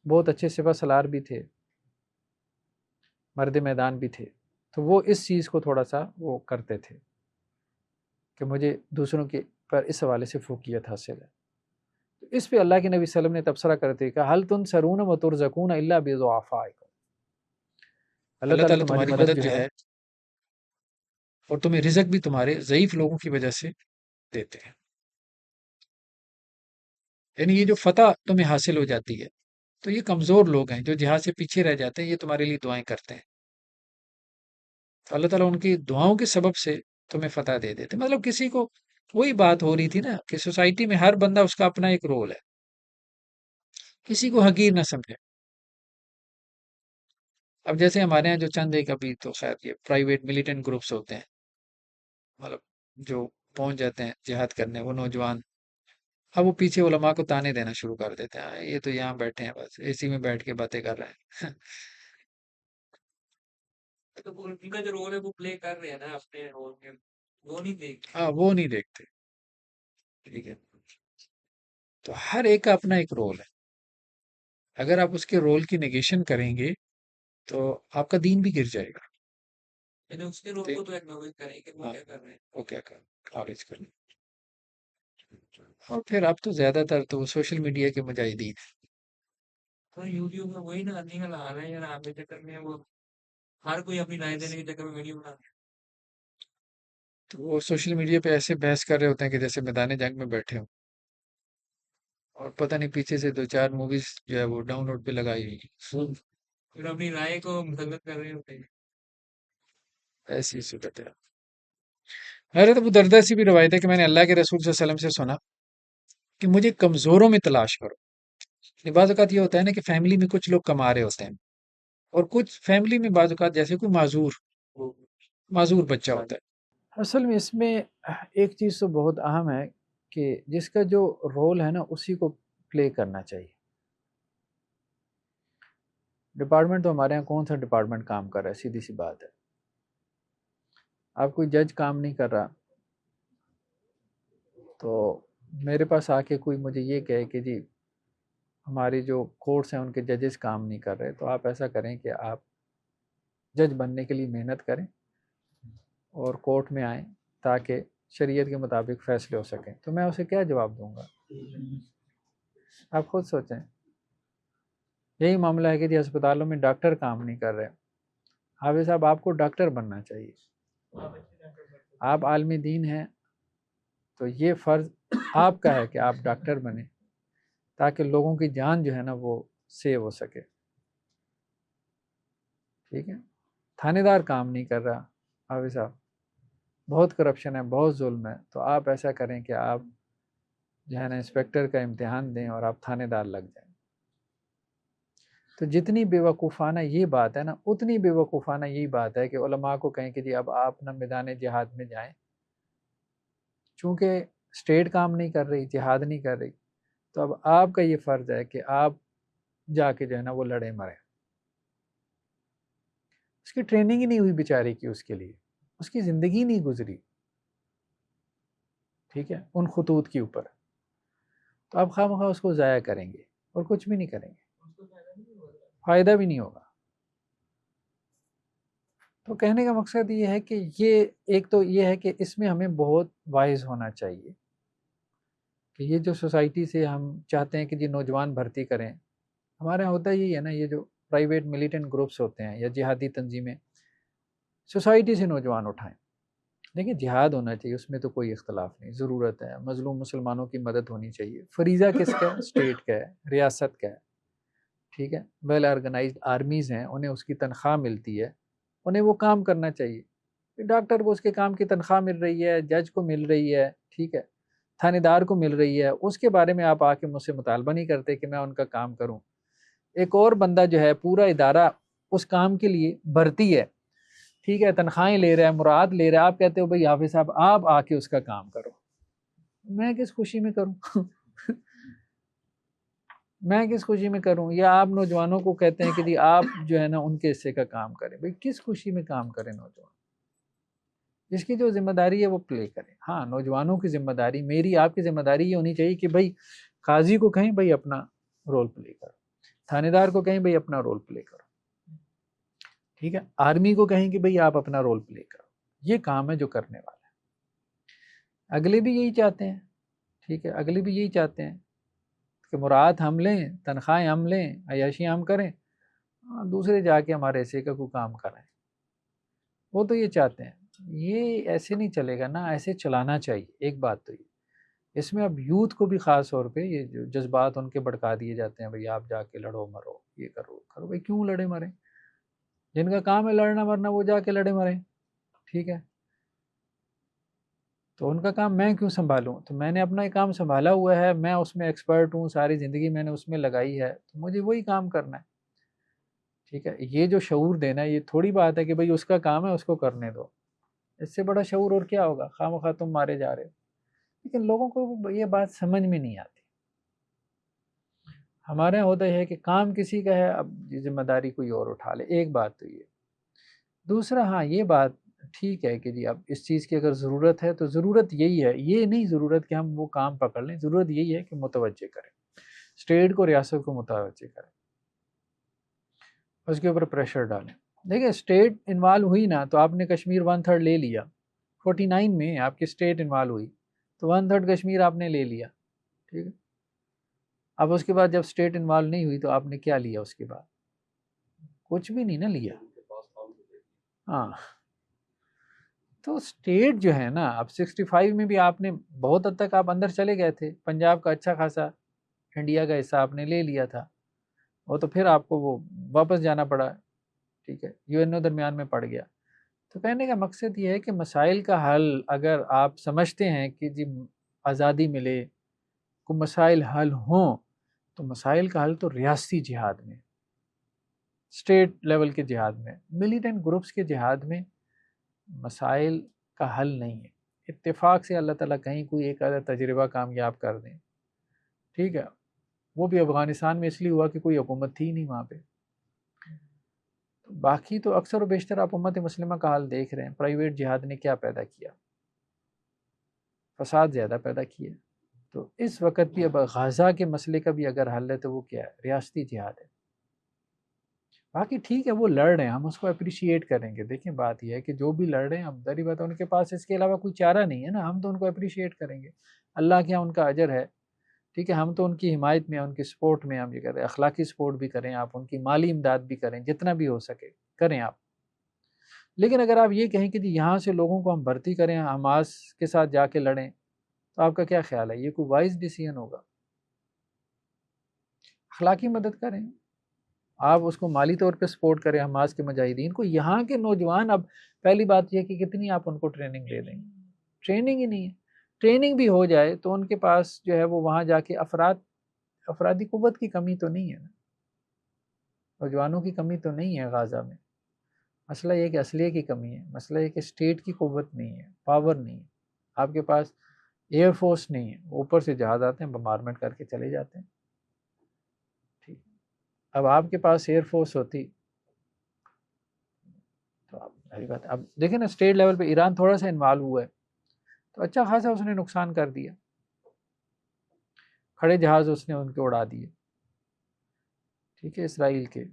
بہت اچھے سپہ سالار بھی تھے، مرد میدان بھی تھے، تو وہ اس چیز کو تھوڑا سا وہ کرتے تھے کہ مجھے دوسروں کے پر اس حوالے سے فوقیت حاصل ہے. تو اس پہ اللہ کے نبی صلی اللہ علیہ وسلم نے تبصرہ کرتے کہ حل تنصرون وترزقون الا بضعفائکم، اللہ تعالیٰ تمہاری مدد جو ہے اور تمہیں رزق بھی تمہارے ضعیف لوگوں کی وجہ سے دیتے ہیں. یعنی یہ جو فتح تمہیں حاصل ہو جاتی ہے تو یہ کمزور لوگ ہیں جو جہاد سے پیچھے رہ جاتے ہیں، یہ تمہارے لیے دعائیں کرتے ہیں، تو اللہ تعالیٰ ان کی دعاؤں کے سبب سے تمہیں فتح دے دیتے. مطلب کسی کو وہی بات ہو رہی تھی نا کہ سوسائٹی میں ہر بندہ اس کا اپنا ایک رول ہے، کسی کو حقیر نہ سمجھے. اب جیسے ہمارے ہاں جو چند ایک ابھی تو خیر یہ پرائیویٹ ملیٹنٹ گروپس ہوتے ہیں، مطلب جو پہنچ جاتے ہیں جہاد کرنے، وہ نوجوان اب وہ پیچھے علماء کو تانے دینا شروع کر دیتے ہیں، یہ تو یہاں بیٹھے ہیں بس اے سی میں بیٹھ کے باتیں کر رہے ہیں. تو ان کا جو رول ہے وہ پلے کر رہے ہیں نا اپنے رول میں، وہ نہیں دیکھتے. ہاں وہ نہیں دیکھتے. ٹھیک ہے، تو ہر ایک کا اپنا ایک رول ہے. اگر آپ اس کے رول کی نیگیشن کریں گے تو آپ کا دین بھی گر جائے گا. یعنی اس کے رول کو تو ایکنالج کریں کہ وہ کیا کر رہے ہیں. وہ کیا کاریج کریں. اور پھر اب تو زیادہ تر تو سوشل میڈیا کے مجاہدین تو یوٹیوب میں وہی نا نکل آ رہے ہیں یار، آپ کے چکر میں وہ ہر کوئی اپنی رائے دینے کے چکر میں ویڈیو بنا رہے ہیں. تو وہ سوشل میڈیا پہ ایسے بحث کر رہے ہوتے ہیں کہ جیسے میدان جنگ میں بیٹھے ہوں، اور پتہ نہیں پیچھے سے 2-4 موویز جو ہے وہ ڈاؤن لوڈ پہ لگائی ہوئی ہیں. پھر اپنی رائے کو مسلط کر رہے ہوتے ہیں. ایسی صورت ہے. حضرت ابو دردہ سے بھی روایت ہے کہ میں نے اللہ کے رسول صلی اللہ علیہ وسلم سے سنا کہ مجھے کمزوروں میں تلاش کرو. بعض اوقات یہ ہوتا ہے نا کہ فیملی میں کچھ لوگ کما رہے ہوتے ہیں اور کچھ فیملی میں بعض اوقات جیسے کوئی معذور بچہ ہوتا ہے. اصل میں اس میں ایک چیز تو بہت اہم ہے کہ جس کا جو رول ہے نا اسی کو پلے کرنا چاہیے. ڈپارٹمنٹ تو ہمارے یہاں کون سا ڈپارٹمنٹ کام کر رہا ہے، سیدھی سی بات ہے. آپ کوئی جج کام نہیں کر رہا تو میرے پاس آ کے کوئی مجھے یہ کہے کہ جی ہماری جو کورٹس ہیں ان کے ججز کام نہیں کر رہے، تو آپ ایسا کریں کہ آپ جج بننے کے لیے محنت کریں اور کورٹ میں آئیں تاکہ شریعت کے مطابق فیصلے ہو سکیں. تو میں اسے کیا جواب دوں گا؟ آپ خود سوچیں. یہی معاملہ ہے کہ جی ہسپتالوں میں ڈاکٹر کام نہیں کر رہے. حافظ صاحب آپ کو ڈاکٹر بننا چاہیے، آپ عالم دین ہیں تو یہ فرض آپ کا ہے کہ آپ ڈاکٹر بنیں تاکہ لوگوں کی جان جو ہے نا وہ سیو ہو سکے. ٹھیک ہے، تھانے دار کام نہیں کر رہا حافظ صاحب، بہت کرپشن ہے، بہت ظلم ہے، تو آپ ایسا کریں کہ آپ جو ہے نا انسپیکٹر کا امتحان دیں اور آپ تھانے دار لگ جائیں. تو جتنی بے وقوفانہ یہ بات ہے نا اتنی بے وقوفانہ یہی بات ہے کہ علماء کو کہیں کہ جی اب آپ نا میدان جہاد میں جائیں. چونکہ اسٹیٹ کام نہیں کر رہی، جہاد نہیں کر رہی، تو اب آپ کا یہ فرض ہے کہ آپ جا کے جو ہے نا وہ لڑے مریں. اس کی ٹریننگ ہی نہیں ہوئی بیچارے کی، اس کے لیے اس کی زندگی نہیں گزری. ٹھیک ہے، ان خطوط کے اوپر تو آپ خواہ مخواہ اس کو ضائع کریں گے اور کچھ بھی نہیں کریں گے، فائدہ بھی نہیں ہوگا. تو کہنے کا مقصد یہ ہے کہ یہ ایک تو یہ ہے کہ اس میں ہمیں بہت وائز ہونا چاہیے کہ یہ جو سوسائٹی سے ہم چاہتے ہیں کہ جی نوجوان بھرتی کریں، ہمارے یہاں ہوتا یہی ہے نا، یہ جو پرائیویٹ ملیٹنٹ گروپس ہوتے ہیں یا جہادی تنظیمیں سوسائٹی سے نوجوان اٹھائیں. دیکھیں جہاد ہونا چاہیے، اس میں تو کوئی اختلاف نہیں، ضرورت ہے، مظلوم مسلمانوں کی مدد ہونی چاہیے. فریضہ کس کا ہے؟ اسٹیٹ کا ہے، ریاست کا ہے. ٹھیک ہے، ویل آرگنائزڈ آرمیز ہیں، انہیں اس کی تنخواہ ملتی ہے، انہیں وہ کام کرنا چاہیے. ڈاکٹر کو اس کے کام کی تنخواہ مل رہی ہے، جج کو مل رہی ہے، ٹھیک ہے، تھانے دار کو مل رہی ہے، اس کے بارے میں آپ آ کے مجھ سے مطالبہ نہیں کرتے کہ میں ان کا کام کروں. ایک اور بندہ جو ہے پورا ادارہ اس کام کے لیے بھرتی ہے، ٹھیک ہے، تنخواہیں لے رہا ہے، مراد لے رہا ہے، آپ کہتے ہو بھائی حافظ صاحب آپ آ کے اس کا کام کرو. میں کس خوشی میں کروں؟ میں کس خوشی میں کروں؟ یا آپ نوجوانوں کو کہتے ہیں کہ جی آپ جو ہے نا ان کے حصے کا کام کریں. بھائی کس خوشی میں کام کریں نوجوان؟ جس کی جو ذمہ داری ہے وہ پلے کریں. ہاں نوجوانوں کی ذمہ داری، میری آپ کی ذمہ داری یہ ہونی چاہیے کہ بھائی قاضی کو کہیں بھائی اپنا رول پلے کرو، تھانے دار کو کہیں بھائی اپنا رول پلے کرو، ٹھیک ہے، آرمی کو کہیں کہ بھئی آپ اپنا رول پلے کرو. یہ کام ہے جو کرنے والا ہے. اگلے بھی یہی چاہتے ہیں، ٹھیک ہے، اگلے بھی یہی چاہتے ہیں کہ مراد ہم لیں، تنخواہیں ہم لیں، عیاشی ہم کریں، دوسرے جا کے ہمارے حصے کا کوئی کام کریں. وہ تو یہ چاہتے ہیں. یہ ایسے نہیں چلے گا نا، ایسے چلانا چاہیے. ایک بات تو یہ اس میں اب یوتھ کو بھی خاص طور پہ یہ جو جذبات ان کے بھڑکا دیے جاتے ہیں، بھئی آپ جا کے لڑو مرو، یہ کرو کرو. بھئی کیوں لڑے مریں؟ جن کا کام ہے لڑنا مرنا وہ جا کے لڑے مریں، ٹھیک ہے. تو ان کا کام میں کیوں سنبھالوں؟ تو میں نے اپنا ایک کام سنبھالا ہوا ہے، میں اس میں ایکسپرٹ ہوں، ساری زندگی میں نے اس میں لگائی ہے، تو مجھے وہی کام کرنا ہے. ٹھیک ہے، یہ جو شعور دینا ہے، یہ تھوڑی بات ہے کہ بھئی اس کا کام ہے اس کو کرنے دو. اس سے بڑا شعور اور کیا ہوگا؟ خواہ مخواہ تم مارے جا رہے ہو. لیکن لوگوں کو یہ بات سمجھ میں نہیں آتی. ہمارے یہاں ہوتا ہے کہ کام کسی کا ہے، اب ذمہ داری کوئی اور اٹھا لے. ایک بات تو یہ. دوسرا ہاں یہ بات ٹھیک ہے کہ جی اب اس چیز کی اگر ضرورت ہے تو ضرورت یہی ہے، یہ نہیں ضرورت کہ ہم وہ کام پکڑ لیں، ضرورت یہی ہے کہ متوجہ کریں، اسٹیٹ کو ریاست کو متوجہ کریں، اس کے اوپر پریشر ڈالیں. دیکھیں اسٹیٹ انوالو ہوئی نا تو آپ نے کشمیر 1/3 لے لیا. 49 میں آپ کی اسٹیٹ انوالو ہوئی تو 1/3 کشمیر آپ نے لے لیا. ٹھیک ہے، اب اس کے بعد جب اسٹیٹ انوالو نہیں ہوئی تو آپ نے کیا لیا؟ اس کے بعد کچھ بھی نہیں نا لیا. ہاں تو اسٹیٹ جو ہے نا، اب 65 میں بھی آپ نے بہت حد تک آپ اندر چلے گئے تھے، پنجاب کا اچھا خاصا انڈیا کا حصہ آپ نے لے لیا تھا، وہ تو پھر آپ کو وہ واپس جانا پڑا. ٹھیک ہے، UNO درمیان میں پڑ گیا. تو کہنے کا مقصد یہ ہے کہ مسائل کا حل اگر آپ سمجھتے ہیں کہ جی آزادی ملے، کوئی مسائل حل ہوں، تو مسائل کا حل تو ریاستی جہاد میں، اسٹیٹ لیول کے جہاد میں، ملیٹنٹ گروپس کے جہاد میں مسائل کا حل نہیں ہے. اتفاق سے اللہ تعالیٰ کہیں کوئی ایک آدھا تجربہ کامیاب کر دیں، ٹھیک ہے، وہ بھی افغانستان میں اس لیے ہوا کہ کوئی حکومت تھی نہیں وہاں پہ. باقی تو اکثر و بیشتر آپ امت مسلمہ کا حال دیکھ رہے ہیں. پرائیویٹ جہاد نے کیا پیدا کیا؟ فساد زیادہ پیدا کیا. تو اس وقت بھی اب غزہ کے مسئلے کا بھی اگر حل ہے تو وہ کیا ہے؟ ریاستی جہاد ہے. باقی ٹھیک ہے وہ لڑ رہے ہیں، ہم اس کو اپریشیٹ کریں گے. دیکھیں بات یہ ہے کہ جو بھی لڑ رہے ہیں، اب ظاہری بات ہے ان کے پاس اس کے علاوہ کوئی چارہ نہیں ہے نا، ہم تو ان کو اپریشیٹ کریں گے، اللہ کے یہاں ان کا اجر ہے. ٹھیک ہے، ہم تو ان کی حمایت میں، ان کی سپورٹ میں ہم یہ کریں، اخلاقی سپورٹ بھی کریں، آپ ان کی مالی امداد بھی کریں، جتنا بھی ہو سکے کریں آپ. لیکن اگر آپ یہ کہیں کہ جی یہاں سے لوگوں کو ہم بھرتی کریں، حماس کے ساتھ جا کے لڑیں، تو آپ کا کیا خیال ہے؟ یہ کوئی وائز ڈیسیژن ہوگا؟ اخلاقی مدد کریں، آپ اس کو مالی طور پہ سپورٹ کریں حماس کے مجاہدین کو. یہاں کے نوجوان، اب پہلی بات یہ کہ کتنی آپ ان کو ٹریننگ دے دیں گے؟ ٹریننگ ہی نہیں ہے. ٹریننگ بھی ہو جائے تو ان کے پاس جو ہے وہ وہاں جا کے افرادی قوت کی کمی تو نہیں ہے نا، نوجوانوں کی کمی تو نہیں ہے غازہ میں. مسئلہ یہ کہ اسلحے کی کمی ہے، مسئلہ یہ کہ اسٹیٹ کی قوت نہیں ہے، پاور نہیں ہے، آپ کے پاس ایئر فورس نہیں ہے، اوپر سے جہاز آتے ہیں بمبارمنٹ کر کے چلے جاتے ہیں. ٹھیک، اب آپ کے پاس ایئر فورس ہوتی تو اب دیکھیں نا اسٹیٹ لیول پہ ایران تھوڑا سا انوالو ہوا ہے تو اچھا خاصا اس نے نقصان کر دیا، کھڑے جہاز اس نے ان کے اڑا دیے. ٹھیک ہے، اسرائیل کے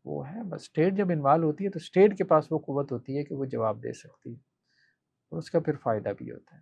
وہ ہے. بس اسٹیٹ جب انوالو ہوتی ہے تو اسٹیٹ کے پاس وہ قوت ہوتی ہے کہ وہ جواب دے سکتی ہے، اور اس کا پھر فائدہ بھی ہوتا ہے.